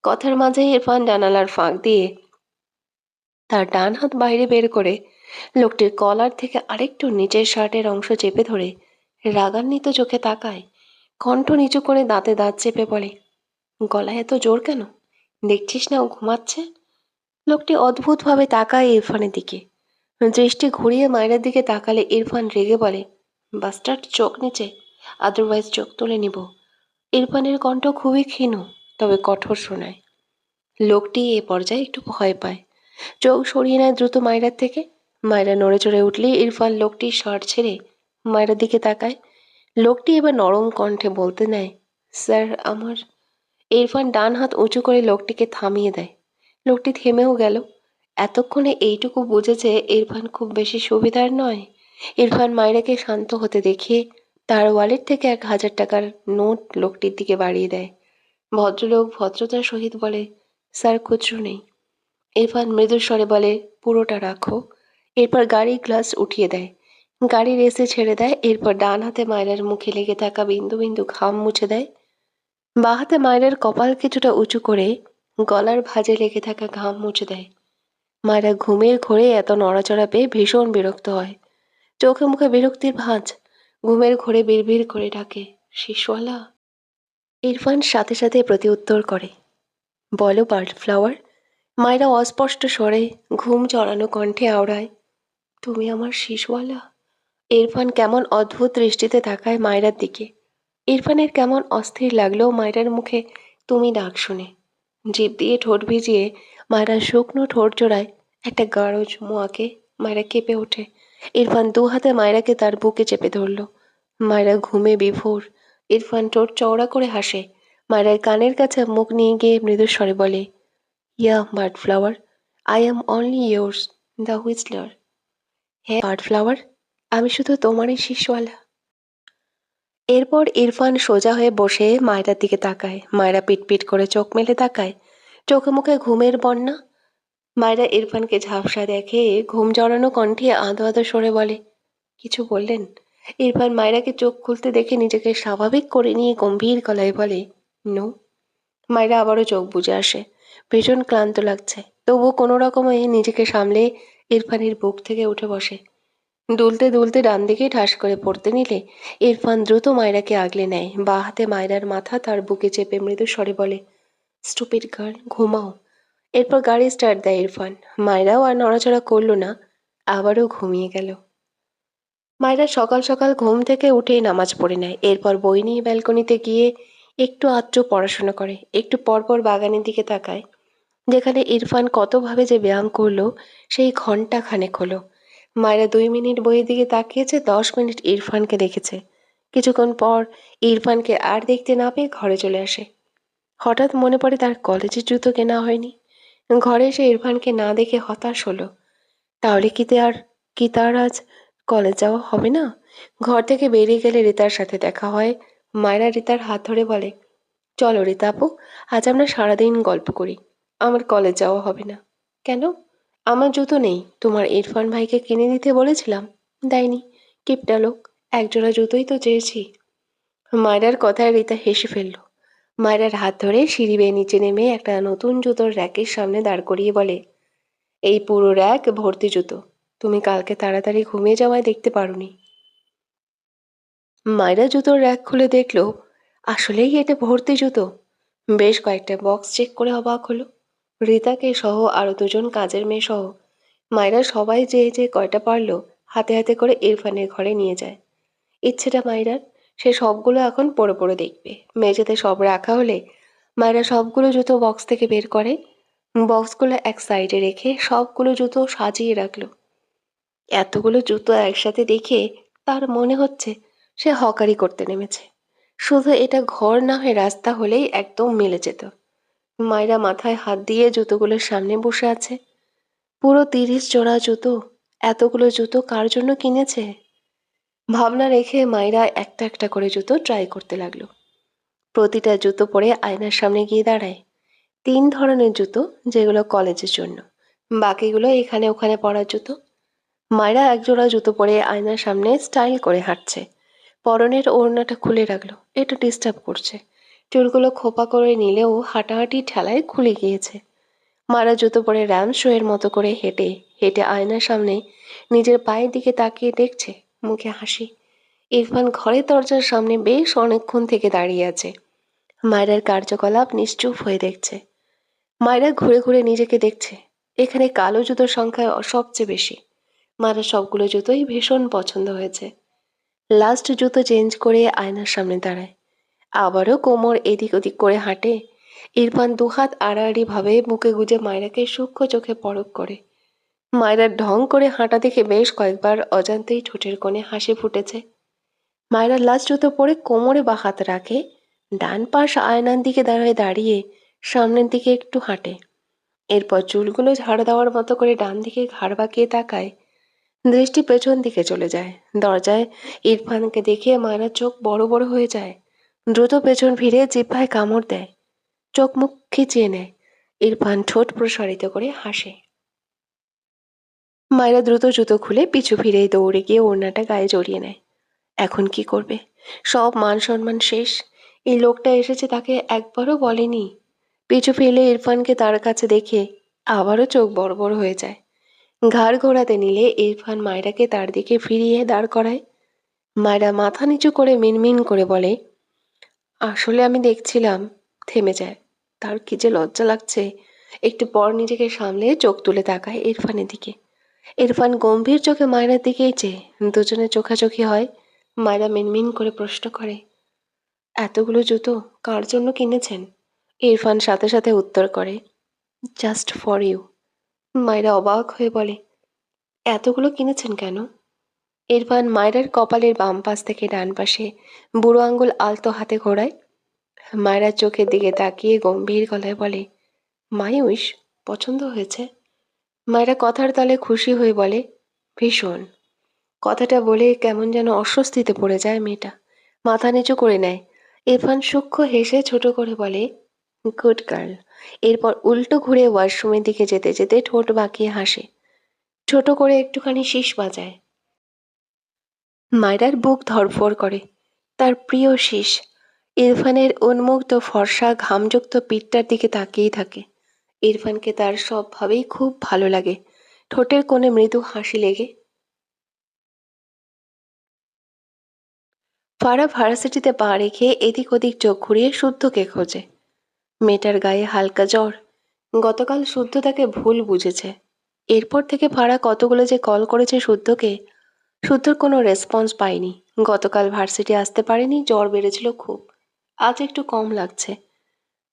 কথার মাঝে ইরফান জানালার ফাঁক দিয়ে তার ডান হাত বাইরে বের করে লোকটির কলার থেকে আরেকটু নিচের শার্টের অংশ চেপে ধরে রাগান্বিত চোখে তাকায়। কণ্ঠ নিচু করে দাঁতে দাঁত চেপে বলে, গলায় এত জোর কেন? দেখছিস না ও ঘুমাচ্ছে? লোকটি অদ্ভুতভাবে তাকায় ইরফানের দিকে। দৃষ্টি ঘুরিয়ে মায়ের দিকে তাকালে ইরফান রেগে বলে, বাস্টার্ড চোখ নিচে, আদারওয়াইজ চোখ তুলে নিব। ইরফানের কণ্ঠ খুবই ক্ষীণ, তবে কঠোর শোনায়। লোকটি এ পর্যায়ে একটু ভয় পায়। চোখ সরিয়ে নেয় দ্রুত মায়রার থেকে। মায়রা নড়ে চড়ে উঠলে ইরফান লোকটির শার্ট ছেড়ে মায়রার দিকে তাকায়। লোকটি এবার নরম কণ্ঠে বলতে নেয়, স্যার আমার। ইরফান ডান হাত উঁচু করে লোকটিকে থামিয়ে দেয়। লোকটি থেমেও গেল। এতক্ষণে এইটুকু বুঝেছে ইরফান খুব বেশি সুবিধার নয়। ইরফান মায়রাকে শান্ত হতে দেখিয়ে তার ওয়ালেট থেকে 1000 টাকার নোট লোকটির দিকে বাড়িয়ে দেয়। ভদ্রলোক ভদ্রতার সহিত বলে, স্যার খুচরো নেই। ইরফান মৃদু স্বরে বলে, পুরোটা রাখো। এরপর গাড়ির গ্লাস উঠিয়ে দেয়। গাড়ির এসে ছেড়ে দেয়। এরপর ডান হাতে মায়রার মুখে লেগে থাকা বিন্দু বিন্দু ঘাম মুছে দেয়। বাঁ হাতে মায়রার কপাল কিছুটা উঁচু করে গলার ভাঁজে লেগে থাকা ঘাম মুছে দেয়। মায়রা ঘুমের ঘোরে এত নড়াচড়া পেয়ে ভীষণ বিরক্ত হয়। চোখে মুখে বিরক্তির ভাঁজ। ঘুমের ঘোরে বিড়বিড় করে ডাকে, শিশওয়ালা। ইরফান সাথে সাথে প্রতি উত্তর করে, বলো বার্ড ফ্লাওয়ার। মায়রা অস্পষ্ট স্বরে ঘুম চড়ানো কণ্ঠে আওড়ায়, তুমি আমার শিশওয়ালা। ইরফান কেমন অদ্ভুত দৃষ্টিতে তাকায় মায়রার দিকে। ইরফানের কেমন অস্থির লাগলেও মায়রার মুখে তুমি ডাক শুনে। জিভ দিয়ে ঠোঁট ভিজিয়ে মায়রার শুকনো ঠোঁট জোড়ায় একটা গাঢ় চুমু আঁকে। মায়রা কেঁপে ওঠে। ইরফান 2 হাতে মায়রাকে তার বুকে চেপে ধরল। মায়রা ঘুমে বিভোর। ইরফান ঠোঁট চওড়া করে হাসে। মায়রার কানের কাছে মুখ নিয়ে গিয়ে মৃদু স্বরে বলে, yeah bird flower, I am only yours, the whistler. হ্যাঁ বার্ড ফ্লাওয়ার, আমি শুধু তোমারই শিশওয়ালা। এরপর ইরফান সোজা হয়ে বসে মায়রার দিকে তাকায়। মায়রা পিটপিট করে চোখ মেলে তাকায়। চোখে মুখে ঘুমের বন্যা। মায়রা ইরফানকে ঝাপসা দেখে ঘুম জড়ানো কণ্ঠে আদো আদো সরে বলে, কিছু বললেন? ইরফান মায়রাকে চোখ খুলতে দেখে নিজেকে স্বাভাবিক করে নিয়ে গম্ভীর গলায় বলে, নো। মায়রা আবারও চোখ বুজে আসে। ভীষণ ক্লান্ত লাগছে, তবুও কোনো রকমে নিজেকে সামলে ইরফানের বুক থেকে উঠে বসে। দুলতে দুলতে ডান দিকে ঠাস করে পড়তে নিলে ইরফান দ্রুত মায়রাকে আগলে নেয়। বাঁ হাতে মায়রার মাথা তার বুকে চেপে মৃদু স্বরে বলে, স্টুপিড গার্ল, ঘুমাও। এরপর গাড়ি স্টার্ট দেয় ইরফান। মায়রাও আর নড়াচড়া করল না। আবারও ঘুমিয়ে গেল। মায়েরা সকাল সকাল ঘুম থেকে উঠেই নামাজ পড়ে নেয়, এরপর বই নিয়ে ব্যালকনিতে গিয়ে একটু আধটু পড়াশোনা করে, একটু পরপর বাগানের দিকে তাকায়, যেখানে ইরফান কতভাবে যে ব্যায়াম করলো সেই ঘন্টা খানেক হলো। মায়েরা 2 মিনিট বইয়ের দিকে তাকিয়েছে, 10 মিনিট ইরফানকে দেখেছে। কিছুক্ষণ পর ইরফানকে আর দেখতে না পেয়ে ঘরে চলে আসে। হঠাৎ মনে পড়ে তার কলেজের জুতো কেনা হয়নি। ঘরে এসে ইরফানকে না দেখে হতাশ হলো। তাহলে কি তার আজ কলেজ যাওয়া হবে না? ঘর থেকে বেরিয়ে গেলে রিতার সাথে দেখা হয়। মায়েরা রিতার হাত ধরে বলে, চলো রিতা আপু, আজ আমরা সারাদিন গল্প করি। আমার কলেজ যাওয়া হবে না। কেন? আমার জুতো নেই। তোমার ইরফান ভাইকে কিনে দিতে বলেছিলাম, দেয়নি। কিপটা লোক। একজোড়া জুতোই তো চেয়েছি। মায়রার কথায় রিতা হেসে ফেলল। মায়রার হাত ধরে সিঁড়ি বেয়ে নিচে নেমে একটা নতুন জুতোর র্যাকের সামনে দাঁড় করিয়ে বলে, এই পুরো র্যাক ভর্তি জুতো। তুমি কালকে তাড়াতাড়ি ঘুমিয়ে যাওয়ায় দেখতে পারোনি। মায়রা জুতোর র্যাক খুলে দেখলো আসলেই এটা ভর্তি জুতো। বেশ কয়েকটা বক্স চেক করে অবাক হলো। রিতাকে সহ আরো দুজন কাজের মেয়ে সহ মায়রা সবাই যে যে কয়টা পারলো হাতে হাতে করে ইরফানের ঘরে নিয়ে যায়। ইচ্ছেটা মায়রার, সে সবগুলো এখন পড়ে পড়ে দেখবে। মেঝেতে সব রাখা হলে মায়রা সবগুলো জুতো বক্স থেকে বের করে, বক্সগুলো এক সাইডে রেখে সবগুলো জুতো সাজিয়ে রাখলো। এতগুলো জুতো একসাথে দেখে তার মনে হচ্ছে সে হকারি করতে নেমেছে। শুধু এটা ঘর না হয়ে রাস্তা হলেই একদম মিলে যেত। মায়েরা মাথায় হাত দিয়ে জুতোগুলোর সামনে বসে আছে। পুরো 30 জোড়া জুতো। এতগুলো জুতো কার জন্য কিনেছে? ভাবনা রেখে মায়েরা একটা একটা করে জুতো ট্রাই করতে লাগলো। প্রতিটা জুতো পরে আয়নার সামনে গিয়ে দাঁড়ায়। 3 ধরনের জুতো, যেগুলো কলেজের জন্য, বাকিগুলো এখানে ওখানে পরার জুতো। মায়েরা একজোড়া জুতো পরে আয়নার সামনে স্টাইল করে হাঁটছে। পরনের ওড়নাটা খুলে রাখলো, এটা ডিস্টার্ব করছে। চুলগুলো খোপা করে নিলেও হাঁটাহাঁটি ঠেলায় খুলে গিয়েছে। মারা জুতো পরে র্যাম শো এর মতো করে হেঁটে হেঁটে আয়নার সামনে নিজের পায়ের দিকে তাকিয়ে দেখছে, মুখে হাসি। ইরফান ঘরের দরজার সামনে বেশ অনেকক্ষণ থেকে দাঁড়িয়ে আছে। মায়েরার কার্যকলাপ নিশ্চুপ হয়ে দেখছে। মায়েরা ঘুরে ঘুরে নিজেকে দেখছে। এখানে কালো জুতোর সংখ্যা সবচেয়ে বেশি। মায়েরা সবগুলো জুতোই ভীষণ পছন্দ হয়েছে। লাস্ট জুতো চেঞ্জ করে আয়নার সামনে দাঁড়ায়। আবারও কোমর এদিক ওদিক করে হাঁটে। ইরফান দুহাত আড়াআড়ি ভাবে বুকে গুজে মায়রাকে সূক্ষ্ম চোখে পরখ করে। মায়রার ঢং করে হাঁটা দেখে বেশ কয়েকবার অজান্তেই ঠোঁটের কোণে হাসি ফুটেছে। মায়রা লাস্ট জুতো পরে কোমরে বা হাত রাখে, ডান পাশ আয়নার দিকে দাঁড়িয়ে সামনের দিকে একটু হাঁটে। এরপর চুলগুলো ঝাড় দেওয়ার মতো করে ডান দিকে ঘাড় বাঁকিয়ে তাকায়। দৃষ্টি পেছন দিকে চলে যায়। দরজায় ইরফানকে দেখে মায়রার চোখ বড় বড় হয়ে যায়। দ্রুত পেছন ফিরে জিহ্বায় কামড় দেয়, চোখ মুখ খিচিয়ে নেয়। ইরফান ঠোঁট প্রসারিত করে হাসে। মায়রা দ্রুত জুতো খুলে পিছু ফিরেই দৌড়ে গিয়ে ওড়নাটা গায়ে জড়িয়ে নেয়। এখন কি করবে? সব মান সম্মান শেষ। এই লোকটা এসেছে তাকে একবারও বলেনি। পিছু ফিরলে ইরফানকে তার কাছে দেখে আবারও চোখ বড় বড় হয়ে যায়। ঘাড় ঘোরাতে নিলে ইরফান মায়রাকে তার দিকে ফিরিয়ে দাঁড় করায়। মায়রা মাথা নিচু করে মিনমিন করে বলে, আসলে আমি দেখছিলাম। থেমে যায়। তার কি যে লজ্জা লাগছে। একটু পর নিজেকে সামলে চোখ তুলে তাকায় ইরফানের দিকে। ইরফান গম্ভীর চোখে মায়রার দিকেই চেয়ে দুজনে চোখাচোখি হয়। মায়রা মিনমিন করে প্রশ্ন করে, এতগুলো জুতো কার জন্য কিনেছেন? ইরফান সাথে সাথে উত্তর করে, জাস্ট ফর ইউ। মায়রা অবাক হয়ে বলে, এতগুলো কিনেছেন কেন? ইরফান মায়রার কপালের বাম পাশ থেকে ডান পাশে বুড়ো আঙ্গুল আলতো হাতে ঘোরায়। মায়রার চোখের দিকে তাকিয়ে গম্ভীর গলায় বলে, মায়ূষ, পছন্দ হয়েছে? মায়রা কথার তালে খুশি হয়ে বলে, ভীষণ। কথাটা বলে কেমন যেন অস্বস্তিতে পড়ে যায় মেয়েটা। মাথা নিচু করে নেয়। ইরফান সূক্ষ্ম হেসে ছোট করে বলে, গুড গার্ল। এরপর উল্টো ঘুরে ওয়াশরুমের দিকে যেতে যেতে ঠোঁট বাঁকিয়ে হাসে। ছোট করে একটুখানি শীষ বাজায়। মায়রার বুক ধড়ফড় করে। তার প্রিয় শীষ। ইরফানের উন্মুক্ত ফর্সা ঘামযুক্ত পিঠটার দিকে তাকিয়েই থাকে। ইরফানকে তার সবভাবেই খুব ভালো লাগে। ঠোঁটের কোণে মৃদু হাসি লেগে। ফারা ভার্সিটিতে পা রেখে এদিক ওদিক চোখ ঘুরিয়ে শুদ্ধকে খোঁজে। মেয়েটার গায়ে হালকা জ্বর। গতকাল শুদ্ধ তাকে ভুল বুঝেছে। এরপর থেকে ফারা কতগুলো যে কল করেছে শুদ্ধকে, শুদ্ধর কোনো রেসপন্স পায়নি। গতকাল ভার্সিটি আসতে পারেনি, জ্বর বেড়েছিল খুব। আজ একটু কম লাগছে।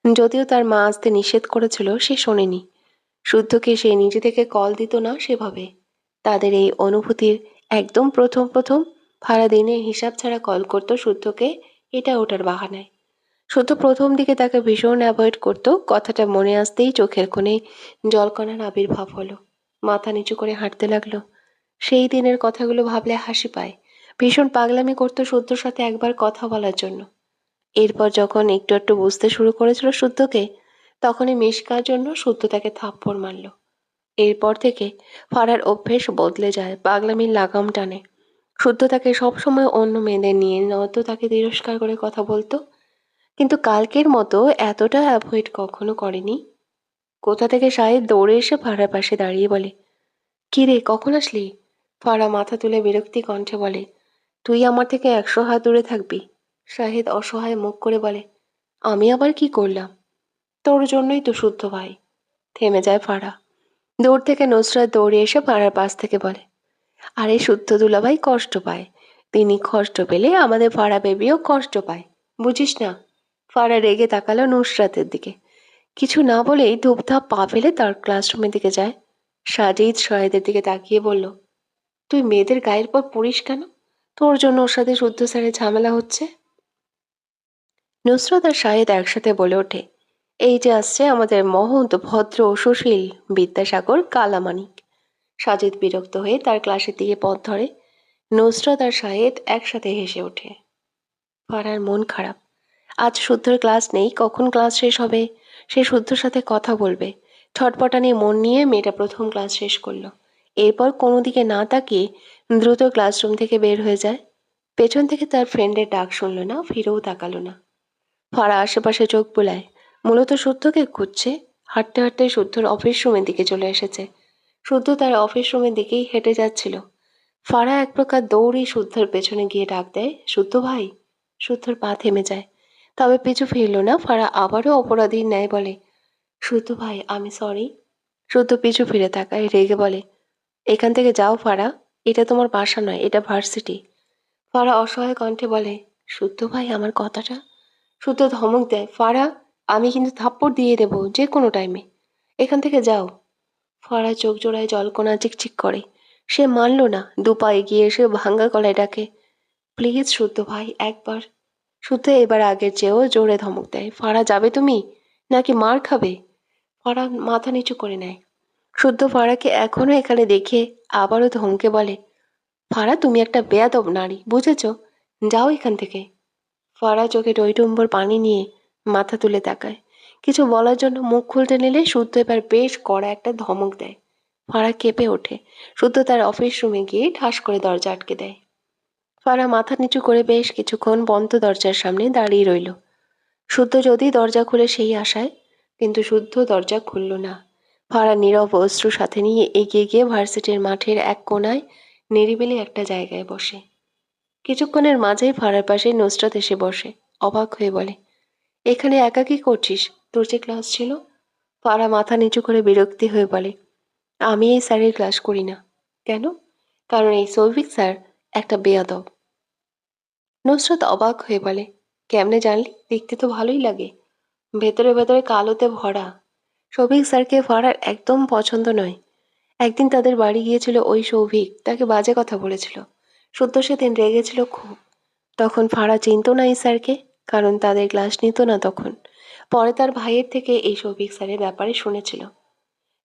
যদিও তার মা আসতে নিষেধ করেছিল, সে শোনেনি। শুদ্ধকে সে নিজে থেকে কল দিত না সেভাবে। তাদের এই অনুভূতির একদম প্রথম প্রথম ফারা দিনে হিসাব ছাড়া কল করত শুদ্ধকে, এটা ওটার বাহানায়। শুদ্ধ প্রথম দিকে তাকে ভীষণ অ্যাভয়েড করত। কথাটা মনে আসতেই চোখের কোণে জলকণার আবির্ভাব হলো। মাথা নিচু করে হাঁটতে লাগলো। সেই দিনের কথাগুলো ভাবলে হাসি পায়। ভীষণ পাগলামি করতো শুদ্ধর সাথে একবার কথা বলার জন্য। এরপর যখন একটু একটু বুঝতে শুরু করেছিল শুদ্ধকে, তখনই মিশকার জন্য শুদ্ধ তাকে থাপ্পড় মারল। এরপর থেকে ফারার অভ্যেস বদলে যায়, পাগলামির লাগাম টানে। শুদ্ধ তাকে সবসময় অন্য মেয়েদের নিয়ে নয়তো তাকে তিরস্কার করে কথা বলতো, কিন্তু কালকের মতো এতটা অ্যাভয়েড কখনো করেনি। কোথা থেকে শাহিদ দৌড়ে এসে ফারার পাশে দাঁড়িয়ে বলে, কি রে, কখন আসলি? ফারা মাথা তুলে বিরক্তি কণ্ঠে বলে, তুই আমার থেকে 100 হাত দূরে থাকবি। শাহিদ অসহায় মুখ করে বলে, আমি আবার কি করলাম? তোর জন্যই তো শুদ্ধ ভাই। থেমে যায় ফারা। দূর থেকে নুসরাত দৌড়ে এসে ফারার পাশ থেকে বলে, আরে শুদ্ধ দুলাভাই কষ্ট পায়। তিনি কষ্ট পেলে আমাদের ফারা বেবিও কষ্ট পায়, বুঝিস না? ফারা রেগে তাকালো নুসরাতের দিকে। কিছু না বলেই ধূপধাপ পা ফেলে তার ক্লাসরুমের দিকে যায়। সাজিদ শাহেদের দিকে তাকিয়ে বলল, তুই মেয়েদের গায়ের পর পড়িস কেন? তোর জন্য ওর সাথে শুদ্ধ স্যারের ঝামেলা হচ্ছে। নুসরত আর শাহেদ একসাথে বলে ওঠে, এই যে আসছে আমাদের মহন্ত ভদ্র ও সুশীল বিদ্যাসাগর কালামানিক। সাজিদ বিরক্ত হয়ে তার ক্লাসের দিকে পথ ধরে। নুসরত আর শাহেদ একসাথে হেসে ওঠে। ফারার মন খারাপ। আজ শুদ্ধর ক্লাস নেই, কখন ক্লাস শেষ হবে? সে শুদ্ধর সাথে কথা বলবে। ছটপটানি মন নিয়ে মেয়েটা প্রথম ক্লাস শেষ করলো। এরপর কোনো দিকে না তাকিয়ে দ্রুত ক্লাসরুম থেকে বের হয়ে যায়। পেছন থেকে তার ফ্রেন্ডের ডাক শুনল না, ফিরেও তাকালো না। ফারা আশেপাশে চোখ বুলায়। মূলত শুদ্ধকে খুঁজছে। হাঁটতে হাঁটতে শুদ্ধর অফিস রুমের দিকে চলে এসেছে। শুদ্ধ তার অফিস রুমের দিকেই হেঁটে যাচ্ছিল। ফারা এক প্রকার দৌড়ে শুদ্ধর পেছনে গিয়ে ডাক দেয়, শুদ্ধ ভাই। শুদ্ধর পা থেমে যায়, তবে পিছু ফিরল না। ফারা আবারও অপরাধীর ন্যায় বলে, শুদ্ধ ভাই, আমি সরি। শুদ্ধ পিছু ফিরে তাকায়, রেগে বলে, এখান থেকে যাও ফারা, এটা তোমার বাসা নয়, এটা ভার্সিটি। ফারা অসহায় কণ্ঠে বলে, শুদ্ধ ভাই, আমার কথাটা। শুদ্ধ ধমক দেয়, ফারা, আমি কিন্তু থাপ্পড় দিয়ে দেবো যে কোনো টাইমে। এখান থেকে যাও। ফারা চোখ জোড়ায় জলকণা চিকচিক করে। সে মানল না, দুপা এগিয়ে এসে ভাঙ্গা গলায় ডাকে, প্লিজ শুদ্ধ ভাই, একবার। শুদ্ধ এবার আগের চেয়েও জোরে ধমক দেয়, ফারা, যাবে তুমি নাকি মার খাবে? ফারা মাথা নিচু করে নেয়। শুদ্ধ ফারাকে এখনো এখানে দেখে আবারও ধমকে বলে, ফারা, তুমি একটা বেয়াদব নারী, বুঝেছ? যাও এখান থেকে। ফারা চোখে টইটুম্বর পানি নিয়ে মাথা তুলে তাকায়। কিছু বলার জন্য মুখ খুলতে নিলে শুদ্ধ এবার বেশ কড়া একটা ধমক দেয়। ফারা কেঁপে ওঠে। শুদ্ধ তার অফিস রুমে গিয়ে ঠাস করে দরজা আটকে দেয়। ফারা মাথা নিচু করে বেশ কিছুক্ষণ বন্ধ দরজার সামনে দাঁড়িয়ে রইল। শুদ্ধ যদি দরজা খুলে সেই আশায়, কিন্তু শুদ্ধ দরজা খুলল না। ফারা নীরব অশ্রু সাথে নিয়ে এগিয়ে গিয়ে ভার্সিটির মাঠের এক কোণায় নিরিবিলি একটা জায়গায় বসে। কিছুক্ষণের মাঝেই ফারার পাশে নুসরাত এসে বসে। অবাক হয়ে বলে, এখানে একা কি করছিস? তোর যে ক্লাস ছিল। ফারা মাথা নিচু করে বিরক্তি হয়ে বলে, আমি এই স্যারের ক্লাস করি না। কেন? কারণ এই সৌভিক স্যার একটা বেয়াদব। নুসরাত অবাক হয়ে বলে, কেমনে জানলি? দেখতে তো ভালোই লাগে। ভেতরে ভেতরে কালোতে ভরা। সৌভিক স্যারকে ফারার একদম পছন্দ নয়। একদিন তাদের বাড়ি গিয়েছিল ওই সৌভিক, তাকে বাজে কথা বলেছিল। শুদ্ধ সেদিন রেগেছিল খুব। তখন ফারা চিনত না এই স্যারকে, কারণ তাদের ক্লাস নিত না তখন। পরে তার ভাইয়ের থেকে এই সৌভিক স্যারের ব্যাপারে শুনেছিল।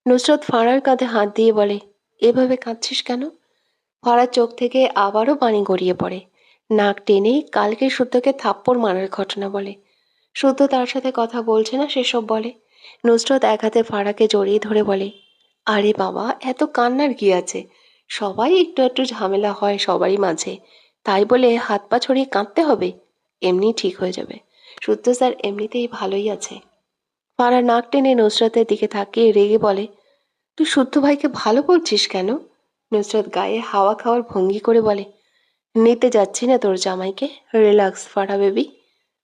নুসরত ফারার কাঁধে হাত দিয়ে বলে, এভাবে কাঁদছিস কেন? ফারার চোখ থেকে আবারও পানি গড়িয়ে পড়ে। নাক টেনে কালকে শুদ্ধকে থাপ্পড় মারার ঘটনা বলে। শুদ্ধ তার সাথে কথা বলছে না সেসব বলে। নুসরত এক হাতে ফারাকে জড়িয়ে ধরে বলে, আরে বাবা, এত কান্নার কি আছে? সবাই একটু একটু ঝামেলা হয় সবারই মাঝে, তাই বলে হাত পা ছড়িয়ে কাঁদতে হবে? এমনি ঠিক হয়ে যাবে। শুদ্ধ স্যার এমনিতেই ভালোই আছে। ফারা নাক টেনে নুসরতের দিকে তাকিয়ে রেগে বলে, তুই শুদ্ধ ভাইকে ভালো বলছিস কেন? নুসরত গায়ে হাওয়া খাওয়ার ভঙ্গি করে বলে, নিতে যাচ্ছি না তোর জামাইকে, রিল্যাক্স ফারা বেবি।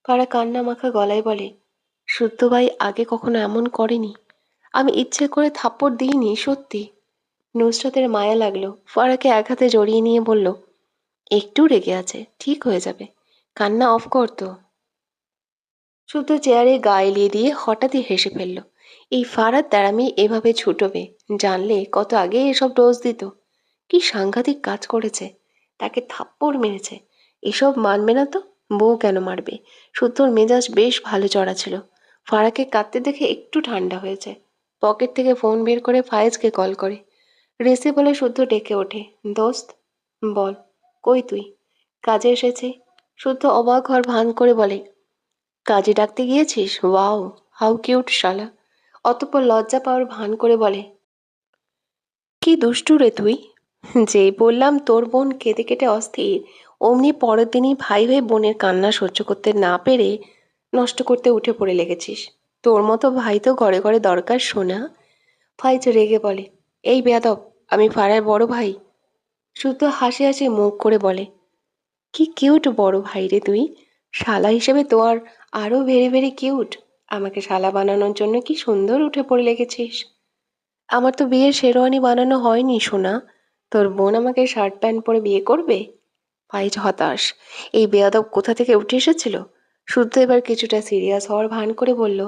ফারা কান্না মাখা গলায় বলে, শুদ্ধ ভাই আগে কখনো এমন করেনি। আমি ইচ্ছে করে থাপ্পড় দিইনি, সত্যি। নুসরাতের মায়া লাগলো, ফারাকে এক হাতে জড়িয়ে নিয়ে বলল, একটু রেগে আছে, ঠিক হয়ে যাবে, কান্না অফ কর তো। শুদ্ধ চেয়ারে গা এলিয়ে দিয়ে হঠাৎই হেসে ফেলল। এই ফারাদ তেরামি এভাবে ছুটবে জানলে কত আগে এসব ডোজ দিত। কি সাংঘাতিক কাজ করেছে, তাকে থাপ্পড় মেরেছে, এসব মানবে না তো? বউ কেন মারবে? শুদ্ধর মেজাজ বেশ ভালো চড়া ছিল। ফারাকে কাঁদতে দেখে একটু ঠান্ডা হয়েছে। পকেট থেকে ফোন বের করে ফায়েজকে কল করে। রিসিভ হলে শুদ্ধ ডেকে ওঠে, দোস্ত বল, কই তুই? কাজে এসেছি। শুদ্ধ অবাক হওয়ার ভান করে বলে, কাজে ডাকতে গিয়েছিস? ওয়াও, হাউ কিউট শালা। অতঃপর লজ্জা পাওয়ার ভান করে বলে, কি দুষ্টু রে তুই। যেই বললাম তোর বোন কেঁদে কেটে অস্থির, অমনি পরের দিনই ভাই হয়ে বোনের কান্না সহ্য করতে না পেরে নষ্ট করতে উঠে পড়ে লেগেছিস। তোর মতো ভাই তো ঘরে ঘরে দরকার সোনা। ফাইজ রেগে বলে, এই বেয়াদব, আমি ফারার বড় ভাই। শুদ্ধ হাসি হাসি মুখ করে বলে, কি কিউট বড় ভাই রে তুই। শালা হিসেবে তো আর আরো ভেরি ভেরি কিউট। আমাকে শালা বানানোর জন্য কি সুন্দর উঠে পড়ে লেগেছিস। আমার তো বিয়ের শেরওয়ানি বানানো হয়নি সোনা। তোর বোন আমাকে শার্ট প্যান্ট পরে বিয়ে করবে? ফাইজ হতাশ, এই বেয়াদব কোথা থেকে উঠে এসেছিল। শুদ্ধ এবার কিছুটা সিরিয়াস হওয়ার ভান করে বলল,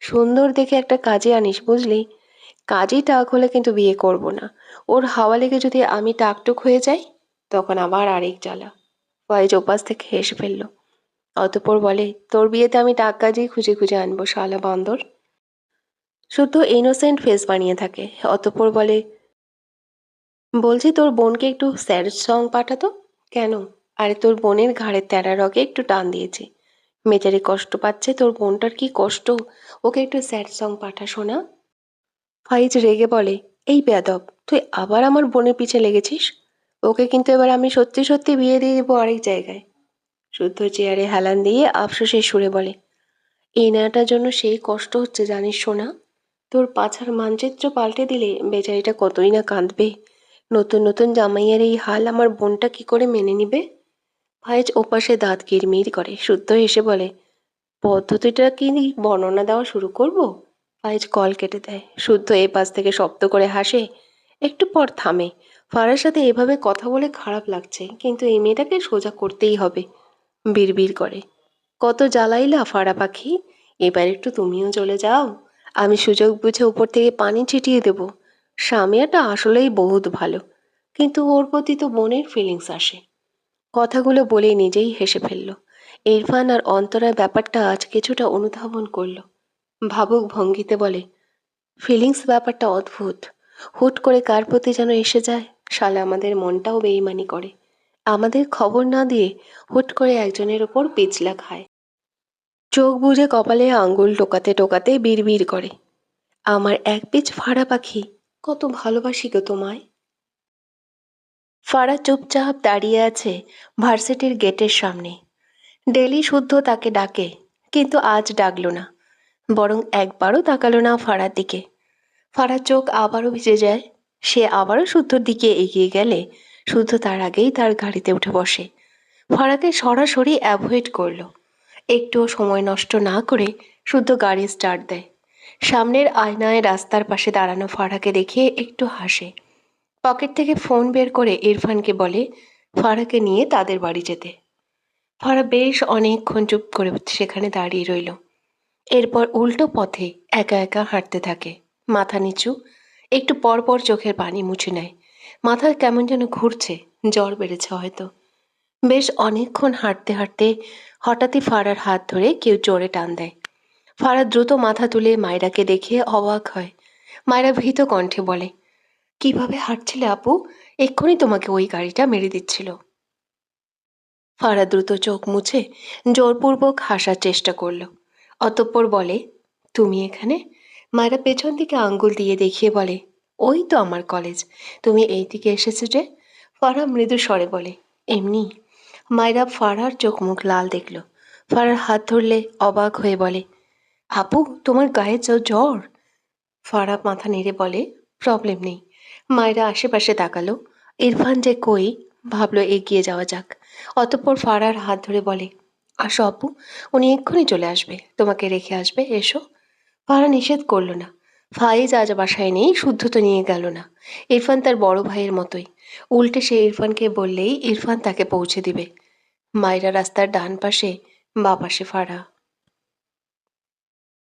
সুন্দর দেখে একটা কাজে আনিস বুঝলি। কাজই টাক হলে কিন্তু বিয়ে করব না। ওর হাওয়া লেগে যদি আমি টাকটুক হয়ে যাই, তখন আবার আরেক জ্বালা। ফাইজ ওপাশ থেকে হেসে ফেলল। অতঃপর বলে, তোর বিয়েতে আমি টাক কাজেই খুঁজে খুঁজে আনবো শালা বান্দর। শুদ্ধ ইনোসেন্ট ফেস বানিয়ে থাকে। অতঃপর বলে, বলছি তোর বোনকে একটু স্যাড সং পাঠাতো। কেন? আরে তোর বোনের ঘাড়ের তেরা রগে একটু টান দিয়েছি। বেচারি কষ্ট পাচ্ছে, তোর বোনটার কি কষ্ট। ওকে একটু স্যাড সং পাঠা শোনা। ফাইজ রেগে বলে, এই বেয়াদব, তুই আবার আমার বোনের পিছে লেগেছিস। ওকে কিন্তু এবার আমি সত্যি সত্যি বিয়ে দিয়ে দেবো আরেক জায়গায়। শুদ্ধ চেয়ারে হেলান দিয়ে আফসোসের সুরে বলে, এই নেওয়াটার জন্য সেই কষ্ট হচ্ছে জানিস সোনা। তোর পাছার মানচিত্র পাল্টে দিলে বেচারিটা কতই না কাঁদবে। নতুন নতুন জামাইয়ের এই হাল আমার বোনটা কি করে মেনে নিবে। ফায়েজ ওপাশে দাঁত কিরমির করে। শুদ্ধ হেসে বলে, পদ্ধতিটা কি বর্ণনা দেওয়া শুরু করব? ফায়েজ কল কেটে দেয়। শুদ্ধ এ পাশ থেকে শব্দ করে হাসে। একটু পর থামে। ফারার সাথে এভাবে কথা বলে খারাপ লাগছে, কিন্তু এই মেয়েটাকে সোজা করতেই হবে। বিড়বিড় করে, কত জ্বালাইলা ফাড়া পাখি, এবার একটু তুমিও চলে যাও। আমি সুযোগ বুঝে উপর থেকে পানি ছিটিয়ে দেব। স্বামীটা আসলেই বহুত ভালো, কিন্তু ওর প্রতি তো বোনের ফিলিংস আসে। কথাগুলো বলে নিজেই হেসে ফেলল। ইরফান আর অন্তরার ব্যাপারটা আজ কিছুটা অনুধাবন করল। ভাবুক ভঙ্গিতে বলে, ফিলিংস ব্যাপারটা অদ্ভুত। হুট করে কার প্রতি যেন এসে যায়। শালা আমাদের মনটাও বেইমানি করে। আমাদের খবর না দিয়ে হুট করে একজনের ওপর পিছলা খায়। চোখ বুজে কপালে আঙ্গুল টোকাতে টোকাতে বিড়বিড় করে, আমার এক পিচ ফাড়া পাখি, কত ভালোবাসি গো তোমায়। ফাড়া চুপচাপ দাঁড়িয়ে আছে ভার্সিটির গেটের সামনে। ডেলি শুদ্ধ তাকে ডাকে, কিন্তু আজ ডাকলো না। বরং একবারও তাকালো না ফাড়ার দিকে। ফাড়ার চোখ আবারও ভিজে যায়। সে আবারও শুদ্ধর দিকে এগিয়ে গেলে শুদ্ধ তার আগেই তার গাড়িতে উঠে বসে। ফাড়াকে সরাসরি অ্যাভয়েড করলো। একটুও সময় নষ্ট না করে শুদ্ধ গাড়ি স্টার্ট দেয়। সামনের আয়নায় রাস্তার পাশে দাঁড়ানো ফারাকে দেখে একটু হাসে। পকেট থেকে ফোন বের করে ইরফানকে বলে ফারাকে নিয়ে তাদের বাড়ি যেতে। ফারা বেশ অনেকক্ষণ চুপ করে সেখানে দাঁড়িয়ে রইল। এরপর উল্টো পথে একা একা হাঁটতে থাকে, মাথা নিচু। একটু পর পর চোখের পানি মুছে নেয়। মাথা কেমন যেন ঘুরছে, জ্বর বেড়েছে হয়তো। বেশ অনেকক্ষণ হাঁটতে হাঁটতে হঠাৎই ফারার হাত ধরে কেউ জোরে টান দেয়। ফারা দ্রুত মাথা তুলে মায়রাকে দেখে অবাক হয়। মায়রা ভীত কণ্ঠে বলে, কিভাবে হাঁটছিলে আপু? এক্ষুনি তোমাকে ওই গাড়িটা মেরে দিচ্ছিল। ফারা দ্রুত চোখ মুছে জোরপূর্বক হাসার চেষ্টা করলো। অতঃপর বলে, তুমি এখানে? মায়রা পেছন দিকে আঙ্গুল দিয়ে দেখিয়ে বলে, ওই তো আমার কলেজ। তুমি এই দিকে এসেছো যে? ফারা মৃদু স্বরে বলে, এমনি। মায়রা ফারার চোখ মুখ লাল দেখল। ফারার হাত ধরলে অবাক হয়ে বলে, আপু তোমার গায়ে জ্বর? ফারা মাথা নেড়ে বলে, প্রবলেম নেই। মায়েরা আশেপাশে তাকালো। ইরফান যে কই, ভাবলো এগিয়ে যাওয়া যাক। অতঃপর ফারার হাত ধরে বলে, আসো আপু, উনি এক্ষুনি চলে আসবে, তোমাকে রেখে আসবে, এসো। ফারা নিষেধ করলো না। ফাইজ আজ বাসায় নেই, শুদ্ধ তো নিয়ে গেল না। ইরফান তার বড় ভাইয়ের মতোই। উল্টে সে ইরফানকে বললেই ইরফান তাকে পৌঁছে দিবে। মায়রা রাস্তার ডান পাশে, বাঁ পাশে ফারা।